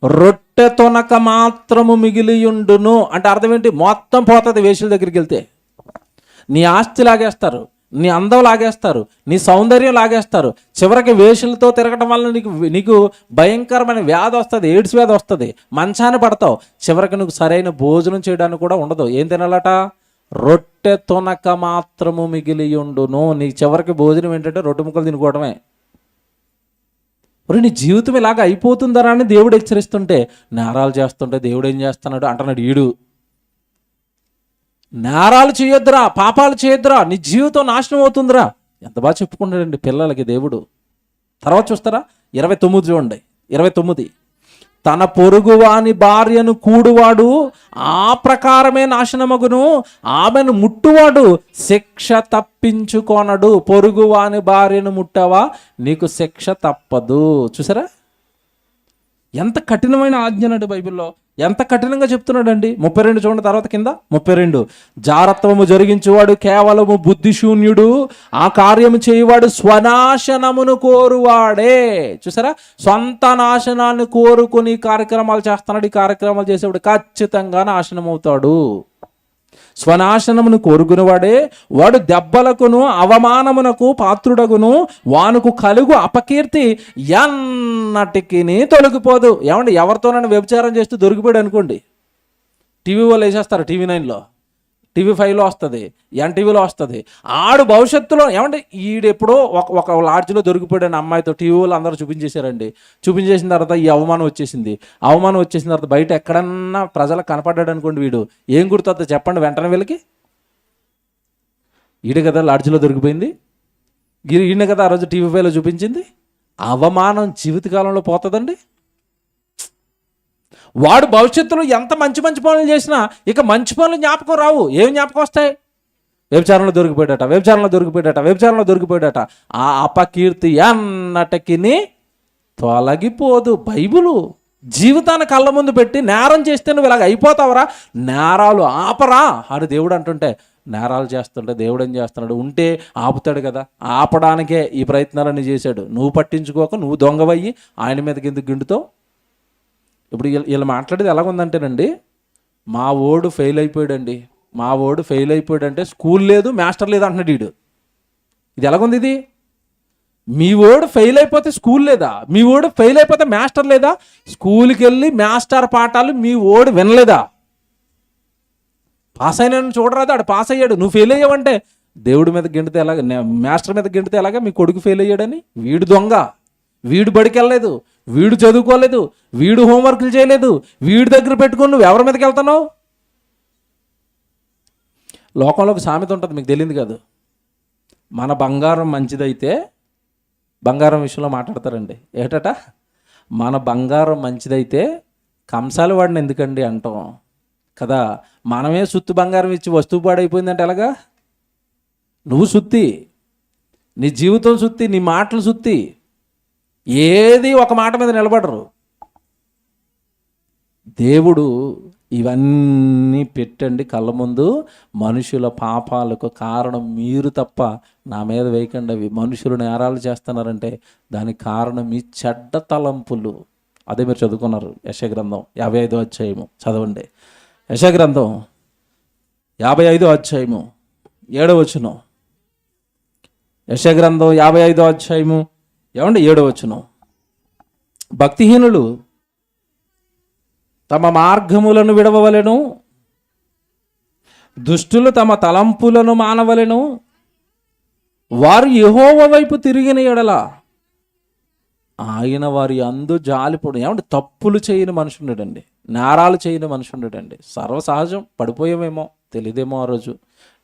రొట్టె తొనక మాత్రము మిగిలియుండును. అంటే అర్థం ఏంటి? మొత్తం పోతుంది వేశ్యల దగ్గరికి వెళ్తే. నీ ఆస్తి లాగేస్తారు, నీ అందం లాగేస్తారు, నీ సౌందర్యం లాగేస్తారు. చివరికి వేషలతో తిరగటం వల్ల నీకు భయంకరమైన వ్యాధి వస్తుంది, ఎయిడ్స్ వ్యాధి వస్తుంది, మంచాన్ని పడతావు. చివరికి నువ్వు సరైన భోజనం చేయడానికి కూడా ఉండదు. ఏం తినాలట? రొట్టె తొనక మాత్రము మిగిలియుండును. నీ చివరికి భోజనం ఏంటంటే రొట్టె ముక్కలు తినుకోవటమే. నీ జీవితం ఇలాగ అయిపోతుందరా అని దేవుడు హెచ్చరిస్తుంటే, నేరాలు చేస్తుంటే దేవుడు ఏం చేస్తున్నాడు అంటున్నాడు ఈడు. నేరాలు చేయొద్దురా, పాపాలు చేయొద్దురా, నీ జీవితం నాశనం అవుతుందిరా. ఎంత బాగా చెప్పుకున్నాడండి పిల్లలకి దేవుడు. తర్వాత చూస్తారా 29 చూడండి. 29 తన పొరుగువాని భార్యను కూడువాడు ఆ ప్రకారమే నాశనమగును, ఆమెను ముట్టువాడు శిక్ష తప్పించుకొనడు. పొరుగువాని భార్యను ముట్టవా, నీకు శిక్ష తప్పదు. చూసారా ఎంత కఠినమైన ఆజ్ఞనండి బైబిల్లో, ఎంత కఠినంగా చెప్తున్నాడండి. 32 చూడండి తర్వాత కింద. 32 జారత్వము జరిగించేవాడు కేవలము బుద్ధిశూన్యుడు, ఆ కార్యము చేయవాడు స్వనాశనమును కోరువాడే. చూసారా, సొంత నాశనాన్ని కోరుకుని కార్యక్రమాలు చేస్తున్నాడు. ఈ కార్యక్రమాలు చేసేవాడు ఖచ్చితంగా నాశనం అవుతాడు. స్వనాశనమును కోరుకునేవాడే వాడు దెబ్బలకును అవమానమునకు పాత్రుడగును, వానుకు కలుగు అపకీర్తి ఎన్నటికి తొలగిపోదు. ఏమండి, ఎవరితోనైనా వ్యభిచారం చేస్తూ దొరికిపోయాడు అనుకోండి, టీవీ వాళ్ళు వేసేస్తారు, టీవీ9లో, టీవీ5లో వస్తుంది, ఎన్టీవీలో వస్తుంది. ఆడు భవిష్యత్తులో ఏమంటే ఈడెప్పుడో ఒక లాడ్జ్లో దొరికిపోయాడు అమ్మాయితో టీవీ వాళ్ళు అందరూ చూపించేశారండి. చూపించేసిన తర్వాత ఈ అవమానం వచ్చేసింది. అవమానం వచ్చేసిన తర్వాత బయట ఎక్కడన్నా ప్రజలకు కనపడ్డాడు అనుకోండి, వీడు ఏం గుర్తొద్దో చెప్పండి వెంటనే వీళ్ళకి? ఈడే కదా లాడ్జ్లో దొరికిపోయింది, ఈయన కదా ఆ రోజు టీవీ5లో చూపించింది. అవమానం జీవితకాలంలో పోతుందండి. వాడు భవిష్యత్తులో ఎంత మంచి మంచి పనులు చేసినా ఇక మంచి పనులు జ్ఞాపకం రావు. ఏం జ్ఞాపకం వస్తాయి? వ్యభిచారంలో దొరికిపోయాడట, వ్యభిచారంలో దొరికిపోయాడట, వ్యభిచారంలో దొరికిపోయాడట. ఆ అపకీర్తి ఎన్నటికి తొలగిపోదు. బైబిలు జీవితాన్ని కళ్ళ ముందు పెట్టి నేరం చేస్తే నువ్వు ఇలాగ అయిపోతావరా, నేరాలు ఆపరా అని దేవుడు అంటుంటే, నేరాలు చేస్తుంటే దేవుడు ఏం చేస్తున్నాడు? ఉంటే ఆపుతాడు కదా, ఆపడానికే ఈ ప్రయత్నాలన్నీ చేశాడు. నువ్వు పట్టించుకోక నువ్వు దొంగవయ్యి ఆయన మీదకి ఎందుకు గిండుతో? ఇప్పుడు వీళ్ళు మాట్లాడేది ఎలాగుందంటేనండి, మా ఓడు ఫెయిల్ అయిపోయాడండి, మా ఓడు ఫెయిల్ అయిపోయాడంటే స్కూల్ లేదు మాస్టర్ లేదు అంటున్నాడు వీడు. ఇది ఎలాగుంది? ఇది మీ ఓడు ఫెయిల్ అయిపోతే స్కూల్ లేదా? మీ ఓడు ఫెయిల్ అయిపోతే మాస్టర్ లేదా? స్కూల్కి వెళ్ళి మాస్టర్ పాఠాలు మీ ఓడు వినలేదా? పాస్ అయినా చూడరాదు, ఆడు పాస్ అయ్యాడు, నువ్వు ఫెయిల్ అయ్యావంటే దేవుడి మీద గిండితే ఎలాగ, మాస్టర్ మీద గిండితే ఎలాగా? మీ కొడుకు ఫెయిల్ అయ్యాడని. వీడు దొంగ, వీడు బడికి వెళ్ళలేదు, వీడు చదువుకోలేదు, వీడు హోంవర్క్లు చేయలేదు, వీడి దగ్గర పెట్టుకుని నువ్వు ఎవరి మీదకి వెళ్తున్నావు? లోకంలో ఒక సామెత ఉంటుంది, మీకు తెలియదు కాదు. మన బంగారం మంచిదైతే, బంగారం విషయంలో మాట్లాడతారండి, ఏటట మన బంగారం మంచిదైతే కంసాలు వాడిని ఎందుకండి అంటాం కదా. మనమే సుత్తి బంగారం ఇచ్చి వస్తువు పాడైపోయిందంటే ఎలాగా? నువ్వు సుత్తి, నీ జీవితం సుత్తి, నీ మాటలు సుత్తి, ఏది ఒక మాట మీద నిలబడరు. దేవుడు ఇవన్నీ పెట్టండి కళ్ళ ముందు. మనుషుల పాపాలకు కారణం మీరు తప్ప నా మీద వేయకండి. అవి మనుషులు నేరాలు చేస్తున్నారంటే దానికి కారణం మీ చెడ్డ తలంపులు. అదే మీరు చదువుకున్నారు యెషయా గ్రంథం 55వ అధ్యాయము చదవండి. యెషయా గ్రంథం 55వ అధ్యాయము 7వ వచనం. యెషయా గ్రంథం 55వ అధ్యాయము 7వ వచనం. భక్తిహీనులు తమ మార్గములను విడవవలెను, దుష్టులు తమ తలంపులను మానవలెను, వారు యెహోవా వైపు తిరిగిన ఎడల ఆయన వారి అందు జాలిపడు. ఏమంటే తప్పులు చేయని మనిషి ఉండడండి, నేరాలు చేయని మనిషి ఉండడండి. సర్వసహజం, పడిపోయామేమో తెలియదేమో ఆ రోజు.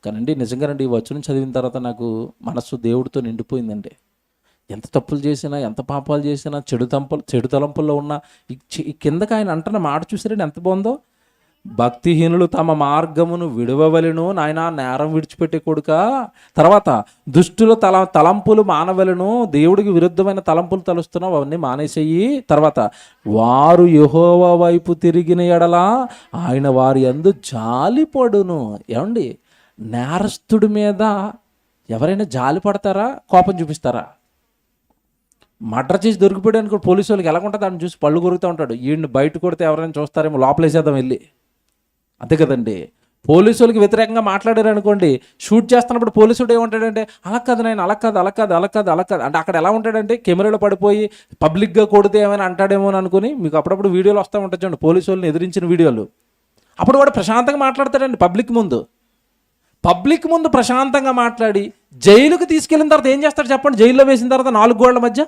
కానండి నిజంగానండి ఈ వచనం చదివిన తర్వాత నాకు మనస్సు దేవుడితో నిండిపోయిందండి. ఎంత తప్పులు చేసినా, ఎంత పాపాలు చేసినా, చెడు తలంపుల్లో ఉన్న ఈ కిందకి ఆయన అంటున్న మాట చూసారండి ఎంత బాగుందో. భక్తిహీనులు తమ మార్గమును విడవవలెను, నాయన నేరం విడిచిపెట్టే కొడుక. తర్వాత దుష్టుల తలంపులు మానవలను, దేవుడికి విరుద్ధమైన తలంపులు తలుస్తున్నావు అవన్నీ మానేసేయి. తర్వాత వారు యెహోవా వైపు తిరిగిన ఎడల ఆయన వారి యందు జాలిపడును. ఏమండి, నేరస్తుడి మీద ఎవరైనా జాలి పడతారా, కోపం చూపిస్తారా? మర్డర్ చేసి దొరికిపోయాడు అనుకో, పోలీసు వాళ్ళకి ఎలా ఉంటుంది, దాన్ని చూసి పళ్ళు కొరుకుతూ ఉంటాడు. ఈయన్ని బయట కొడితే ఎవరైనా చూస్తారేమో, లోపలేసేద్దాం వెళ్ళి, అంతే కదండి. పోలీసు వాళ్ళకి వ్యతిరేకంగా మాట్లాడారు అనుకోండి, షూట్ చేస్తున్నప్పుడు పోలీసుడు ఏమంటాడంటే, అలా కాదు నేను, అలా కాదు అలా కాదు అలా కాదు అలా కాదు అంటే అక్కడ ఎలా ఉంటాడంటే కెమెరాలో పడిపోయి పబ్లిక్గా కొడితే ఏమైనా అంటాడేమో అని అనుకుని, మీకు అప్పుడప్పుడు వీడియోలు వస్తూ ఉంటాయి చూడండి, పోలీసు వాళ్ళని ఎదిరించిన వీడియోలు. అప్పుడు వాడు ప్రశాంతంగా మాట్లాడతాడండి పబ్లిక్ ముందు ప్రశాంతంగా మాట్లాడి జైలుకి తీసుకెళ్ళిన తర్వాత ఏం చేస్తాడు చెప్పండి? జైల్లో వేసిన తర్వాత 4 గోడల మధ్య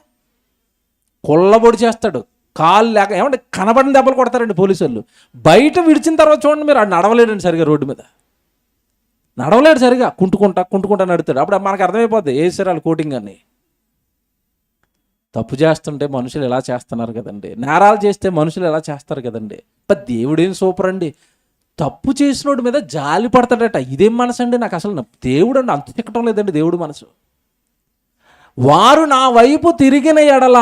కొల్లబొడి చేస్తాడు, కాళ్ళు లేక ఏమంటే కనబడిన దెబ్బలు కొడతారండి పోలీసు వాళ్ళు. బయట విడిచిన తర్వాత చూడండి మీరు, ఆడు నడవలేడండి సరిగా, రోడ్డు మీద నడవలేడు సరిగా, కుంటుకుంటా నడుతాడు. అప్పుడు మనకు అర్థమైపోద్ది వేసారు కోటింగ్ అని. తప్పు చేస్తుంటే మనుషులు ఎలా చేస్తున్నారు కదండి, నేరాలు చేస్తే మనుషులు ఎలా చేస్తారు కదండి. దేవుడేం సూపర్ అండి, తప్పు చేసినోడి మీద జాలి పడతాడట. ఇదేం మనసు అండి, నాకు అసలు దేవుడు అండి అంత చిక్కటం లేదండి దేవుడు మనసు. వారు నా వైపు తిరిగిన ఎడల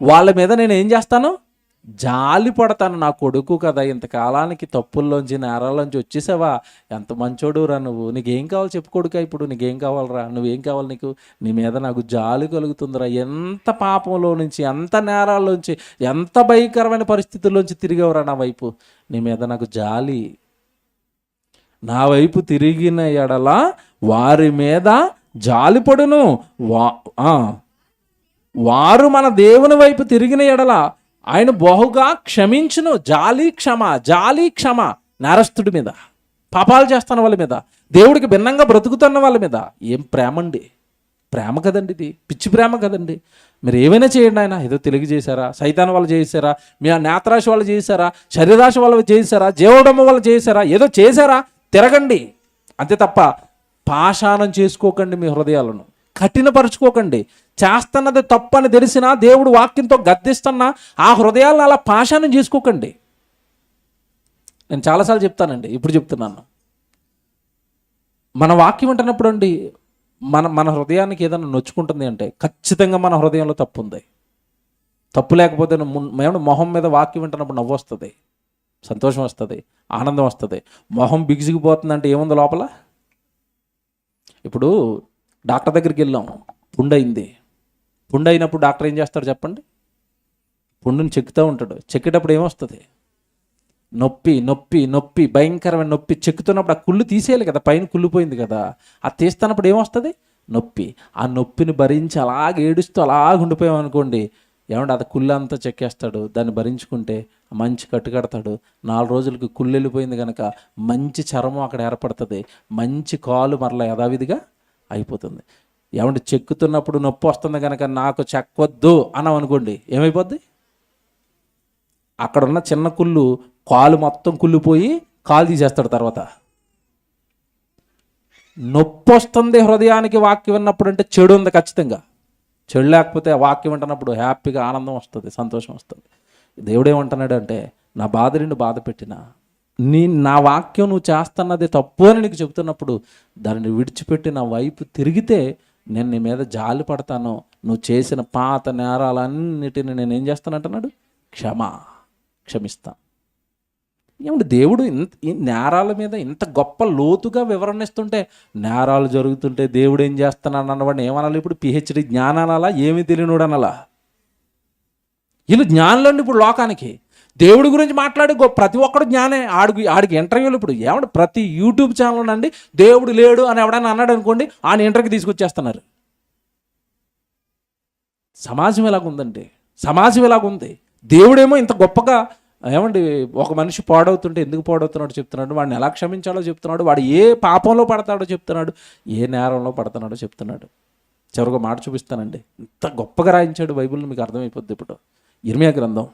వాళ్ళ మీద నేను ఏం చేస్తాను, జాలి పడతాను. నా కొడుకు కదా, ఇంతకాలానికి తప్పుల్లోంచి నేరాల్లోంచి వచ్చేసావా, ఎంత మంచోడు రా నువ్వు, నీకేం కావాలి చెప్పు కొడుకా, ఇప్పుడు నీకేం కావాలరా, నువ్వేం కావాలి నీకు, నీ మీద నాకు జాలి కలుగుతుందిరా. ఎంత పాపంలో నుంచి, ఎంత నేరాల్లోంచి, ఎంత భయంకరమైన పరిస్థితుల్లోంచి తిరిగేవరా నా వైపు, నీ మీద నాకు జాలి. నా వైపు తిరిగిన ఎడల వారి మీద జాలిపడును, వారు మన దేవుని వైపు తిరిగిన ఎడల ఆయన బహుగా క్షమించును. జాలి క్షమ నేరస్తుడి మీద, పాపాలు చేస్తున్న వాళ్ళ మీద, దేవుడికి భిన్నంగా బ్రతుకుతున్న వాళ్ళ మీద. ఏం ప్రేమ అండి, ప్రేమ కదండి ఇది, పిచ్చి ప్రేమ కదండి. మీరు ఏమైనా చేయండి, ఆయన ఏదో తెలుగు చేశారా, సైతాన్ వాళ్ళు చేశారా, మీ నేత్రాశ వాళ్ళు చేశారా, శరీరాశ వాళ్ళు చేశారా, జీవడమ్మ వాళ్ళు చేశారా, ఏదో చేశారా, తిరగండి అంతే తప్ప పాషాణం చేసుకోకండి. మీ హృదయాలను కఠినపరుచుకోకండి. చేస్తున్నది తప్పని తెలిసినా, దేవుడు వాక్యంతో గద్దిస్తున్నా ఆ హృదయాలను అలా పాషాణం చేసుకోకండి. నేను చాలాసార్లు చెప్తానండి, ఇప్పుడు చెప్తున్నాను. మన వాక్యం వింటున్నప్పుడు అండి, మన హృదయానికి ఏదైనా నొచ్చుకుంటుంది అంటే ఖచ్చితంగా మన హృదయంలో తప్పు ఉంది. తప్పు లేకపోతే మొహం మీద వాక్యం వింటున్నప్పుడు నవ్వు వస్తుంది, సంతోషం వస్తుంది, ఆనందం వస్తుంది. మొహం బిగిసిగిపోతుందంటే ఏముంది లోపల? ఇప్పుడు డాక్టర్ దగ్గరికి వెళ్ళాం, పుండు అయింది. పుండు అయినప్పుడు డాక్టర్ ఏం చేస్తాడు చెప్పండి? పుండుని చెక్కుతూ ఉంటాడు. చెక్కేటప్పుడు ఏమొస్తుంది? నొప్పి, భయంకరమైన నొప్పి. చెక్కుతున్నప్పుడు ఆ కుళ్ళు తీసేయాలి కదా, పైన కుళ్ళిపోయింది కదా, అది తీస్తున్నప్పుడు ఏమొస్తుంది? నొప్పి. ఆ నొప్పిని భరించి అలాగే ఏడుస్తూ అలాగ ఉండిపోయాం అనుకోండి, ఏమంటే అది కుళ్ళు అంతా చెక్కేస్తాడు. దాన్ని భరించుకుంటే మంచి కట్టుకడతాడు. 4 రోజులకి కుళ్ళు వెళ్ళిపోయింది కనుక మంచి చర్మం అక్కడ ఏర్పడుతుంది, మంచి కాలు మరలా యథావిధిగా అయిపోతుంది. ఏమంటే చెక్కుతున్నప్పుడు నొప్పి వస్తుంది కనుక నాకు చెక్కొద్దు అన్నాం అనుకోండి, ఏమైపోద్ది? అక్కడ ఉన్న చిన్న కుళ్ళు కాలు మొత్తం కుళ్ళిపోయి కాలు తీసేస్తాడు. తర్వాత నొప్పి వస్తుంది హృదయానికి వాక్యం విన్నప్పుడు అంటే చెడు ఉంది ఖచ్చితంగా. చెడు లేకపోతే వాక్యం వింటున్నప్పుడు హ్యాపీగా ఆనందం వస్తుంది, సంతోషం వస్తుంది. దేవుడు ఏమంటున్నాడు అంటే, నా బాధ నిన్ను బాధ పెట్టినా, నా వాక్యం నువ్వు చేస్తున్నది తప్పు అని నీకు చెబుతున్నప్పుడు దానిని విడిచిపెట్టి నా వైపు తిరిగితే నేను నీ మీద జాలి పడతాను. నువ్వు చేసిన పాత నేరాలన్నిటిని నేను ఏం చేస్తానంటున్నాడు? క్షమిస్తాను. ఏమంటే దేవుడు ఈ నేరాల మీద ఇంత గొప్ప లోతుగా వివరణ ఇస్తుంటే, నేరాలు జరుగుతుంటే దేవుడు ఏం చేస్తున్నాడు అన్నవాడిని ఏమనాలి? ఇప్పుడు పిహెచ్డి జ్ఞానాలా, ఏమీ తెలియనుడు అనాలా? వీళ్ళు జ్ఞానులండి ఇప్పుడు లోకానికి. దేవుడి గురించి మాట్లాడి ప్రతి ఒక్కడు జ్ఞానే. ఆడికి ఇంటర్వ్యూలు ఇప్పుడు ఏమంటే ప్రతి యూట్యూబ్ ఛానల్ అండి దేవుడు లేడు అని ఎవడన్నా అన్నాడు అనుకోండి, ఆయన ఇంటర్వ్యూకి తీసుకొచ్చేస్తున్నారు. సమాజం ఎలాగుందండి, సమాజం ఎలాగుంది. దేవుడేమో ఇంత గొప్పగా ఏమండి ఒక మనిషి పాడవుతుంటే ఎందుకు పాడవుతున్నాడో చెప్తున్నాడు, వాడిని ఎలా క్షమించాలో చెప్తున్నాడు, వాడు ఏ పాపంలో పడతాడో చెప్తున్నాడు, ఏ నేరంలో పడుతున్నాడో చెప్తున్నాడు. చివరిగా మాట చూపిస్తానండి, ఇంత గొప్పగా రాయించాడు బైబిల్ని, మీకు అర్థమైపోద్ది. ఇప్పుడు ఇర్మియా గ్రంథం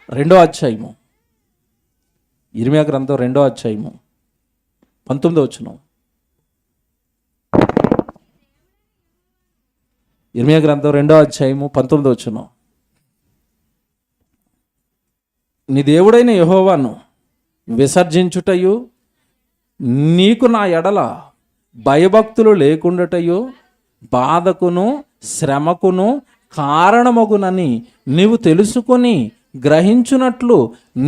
2వ అధ్యాయము, ఇర్మియా గ్రంథం 2వ అధ్యాయము 19వ వచనం. ఇర్మియా గ్రంథం 2వ అధ్యాయము 19వ వచనం. నీ దేవుడైన యెహోవాను విసర్జించుటయు, నీకు నా ఎడల భయభక్తులు లేకుండాటయు బాధకును శ్రమకును కారణమగునని నీవు తెలుసుకొని గ్రహించున్నట్లు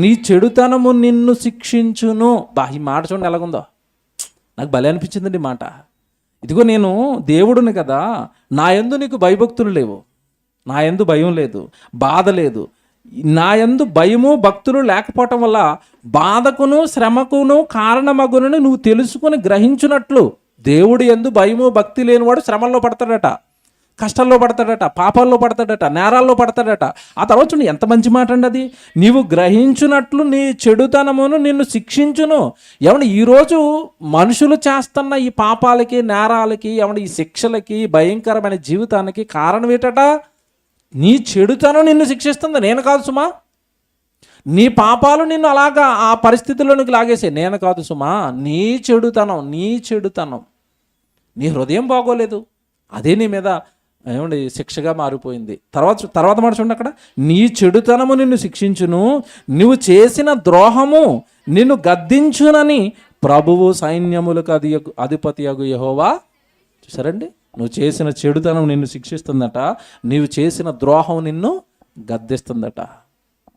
నీ చెడుతనము నిన్ను శిక్షించును. ఈ మాట చూడండి ఎలాగుందో, నాకు భలే అనిపించిందండి ఈ మాట. ఇదిగో నేను దేవుడిని కదా, నా యందు నీకు భయభక్తులు లేవు, నా యందు భయం లేదు, బాధ లేదు. నా యందు భయము భక్తులు లేకపోవటం వల్ల బాధకును శ్రమకును కారణమగునని నువ్వు తెలుసుకుని గ్రహించున్నట్లు. దేవుడి యందు భయము భక్తి లేనివాడు శ్రమల్లో పడతాడట, కష్టాల్లో పడతాడట, పాపాల్లో పడతాడట, నేరాల్లో పడతాడట. ఆ తర్వాత చూడండి ఎంత మంచి మాట అండి అది. నీవు గ్రహించున్నట్లు నీ చెడుతనమును నిన్ను శిక్షించును. ఏమన్నా ఈరోజు మనుషులు చేస్తున్న ఈ పాపాలకి నేరాలకి ఏమన్నా ఈ శిక్షలకి భయంకరమైన జీవితానికి కారణం ఏంటట? నీ చెడుతనం నిన్ను శిక్షిస్తుంది, నేను కాదు సుమా. నీ పాపాలు నిన్ను అలాగా ఆ పరిస్థితుల్లోనికి లాగేసే, నేను కాదు సుమా. నీ చెడుతనం నీ హృదయం బాగోలేదు, అదే నీ మీద ఏమండి శిక్షగా మారిపోయింది. తర్వాత మాట చూడండి అక్కడ, నీ చెడుతనము నిన్ను శిక్షించును, నువ్వు చేసిన ద్రోహము నిన్ను గద్దించునని ప్రభువు సైన్యములకు అధిపతియగు యెహోవా. చూసారండి, నువ్వు చేసిన చెడుతనం నిన్ను శిక్షిస్తుందట, నీవు చేసిన ద్రోహం నిన్ను గద్దిస్తుందట.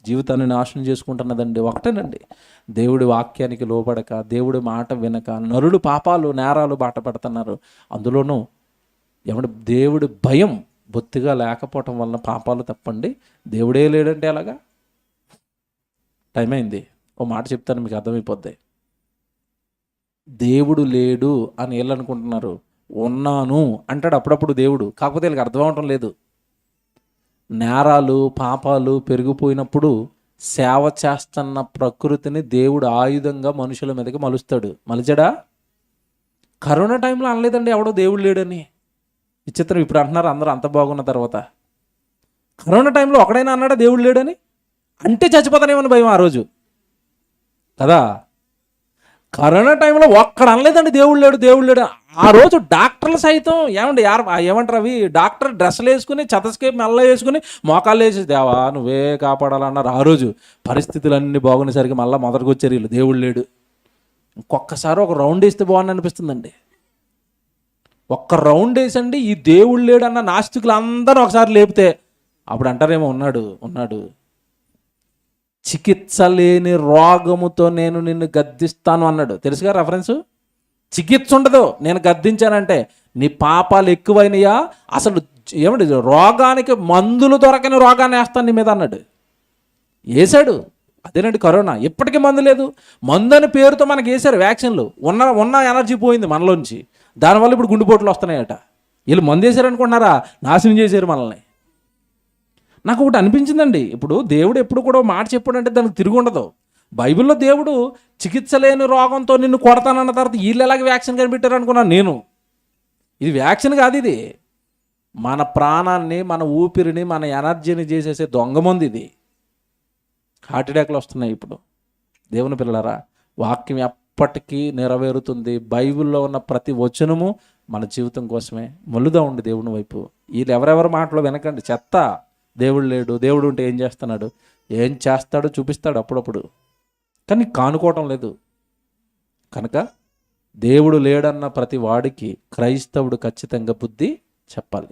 జీవితాన్ని నాశనం చేసుకుంటున్నదండి ఒకటేనండి, దేవుడి వాక్యానికి లోబడక, దేవుడి మాట వినక నరులు పాపాలు నేరాలు బాట పడుతున్నారు. అందులోనూ ఏమంటే దేవుడి భయం బొత్తిగా లేకపోవటం వలన పాపాలు తప్పండి. దేవుడే లేడంటే అలాగా. టైం అయింది, ఓ మాట చెప్తాను మీకు అర్థమైపోద్ది. దేవుడు లేడు అని వీళ్ళు అనుకుంటున్నారు, ఉన్నాను అంటాడు అప్పుడప్పుడు దేవుడు, కాకపోతే వీళ్ళకి అర్థం అవటం లేదు. నేరాలు పాపాలు పెరిగిపోయినప్పుడు సేవ చేస్తున్న ప్రకృతిని దేవుడు ఆయుధంగా మనుషుల మీదకి మలుస్తాడు. మలిచాడా? కరోనా టైంలో అనలేదండి ఎవడో దేవుడు లేడని. విచిత్రం, ఇప్పుడు అంటున్నారు అందరూ అంత బాగున్న తర్వాత. కరోనా టైంలో ఒకడైనా అన్నాడా దేవుడు లేడని? అంటే చచ్చిపోతానేమని భయం ఆ రోజు కదా. కరోనా టైంలో ఒక్కడ అనలేదండి దేవుడు లేడు. ఆ రోజు డాక్టర్లు సైతం ఏమంటారు అవి డాక్టర్ డ్రెస్సులు వేసుకుని చతస్కేప్ మెల్ల వేసుకుని మోకాళ్ళు వేసి దేవా నువ్వే కాపాడాలన్నారు. ఆ రోజు పరిస్థితులన్నీ బాగునేసరికి మళ్ళీ మొదటికి వచ్చారు వీళ్ళు, దేవుడు లేడు. ఇంకొకసారి ఒక రౌండ్ వేస్తే బాగుంది అనిపిస్తుందండి. ఒక్క రౌండ్ వేసండి ఈ దేవుడు లేడు అన్న నాస్తికులు అందరూ ఒకసారి లేపితే అప్పుడు అంటారేమో ఉన్నాడు. చికిత్స లేని రోగముతో నేను నిన్ను గద్దిస్తాను అన్నాడు. తెలుసుగా రెఫరెన్సు? చికిత్స ఉండదు నేను గద్దించానంటే. నీ పాపాలు ఎక్కువైనయా, అసలు ఏమండి రోగానికి మందులు దొరకని రోగాన్ని వేస్తాను నీ మీద అన్నాడు. వేశాడు. అదేనండి కరోనా. ఇప్పటికీ మందు లేదు. మందు అని పేరుతో మనకి వేశారు వ్యాక్సిన్లు. ఉన్న ఎనర్జీ పోయింది మనలోంచి. దానివల్ల ఇప్పుడు గుండెపోట్లు వస్తున్నాయట. వీళ్ళు మందు వేశారు అనుకుంటున్నారా? నాశనం చేశారు మనల్ని. నాకు ఒకటి అనిపించిందండి, ఇప్పుడు దేవుడు ఎప్పుడు కూడా మాట చెప్పాడంటే దానికి తిరిగి ఉండదు. బైబిల్లో దేవుడు చికిత్స లేని రోగంతో నిన్ను కొడతానన్న తర్వాత వీళ్ళు ఎలాగ వ్యాక్సిన్ కనిపెట్టారు అనుకున్నాను నేను. ఇది వ్యాక్సిన్ కాదు, ఇది మన ప్రాణాన్ని, మన ఊపిరిని, మన ఎనర్జీని చేసేసే దొంగమంది ఇది. హార్ట్ అటాక్లు వస్తున్నాయి ఇప్పుడు. దేవుని పిల్లలారా, వాక్యం ఎప్పటికీ నెరవేరుతుంది. బైబిల్లో ఉన్న ప్రతి వచనము మన జీవితం కోసమే. మళ్ళుదా ఉండి దేవుని వైపు. వీళ్ళు ఎవరెవరి మాటలో వినకండి, చెత్త. దేవుడు లేడు, దేవుడు ఉంటే ఏం చేస్తున్నాడు, ఏం చేస్తాడో చూపిస్తాడు అప్పుడప్పుడు, కానీ కానుకోవటం లేదు. కనుక దేవుడు లేడన్న ప్రతి వాడికి క్రైస్తవుడు ఖచ్చితంగా బుద్ధి చెప్పాలి.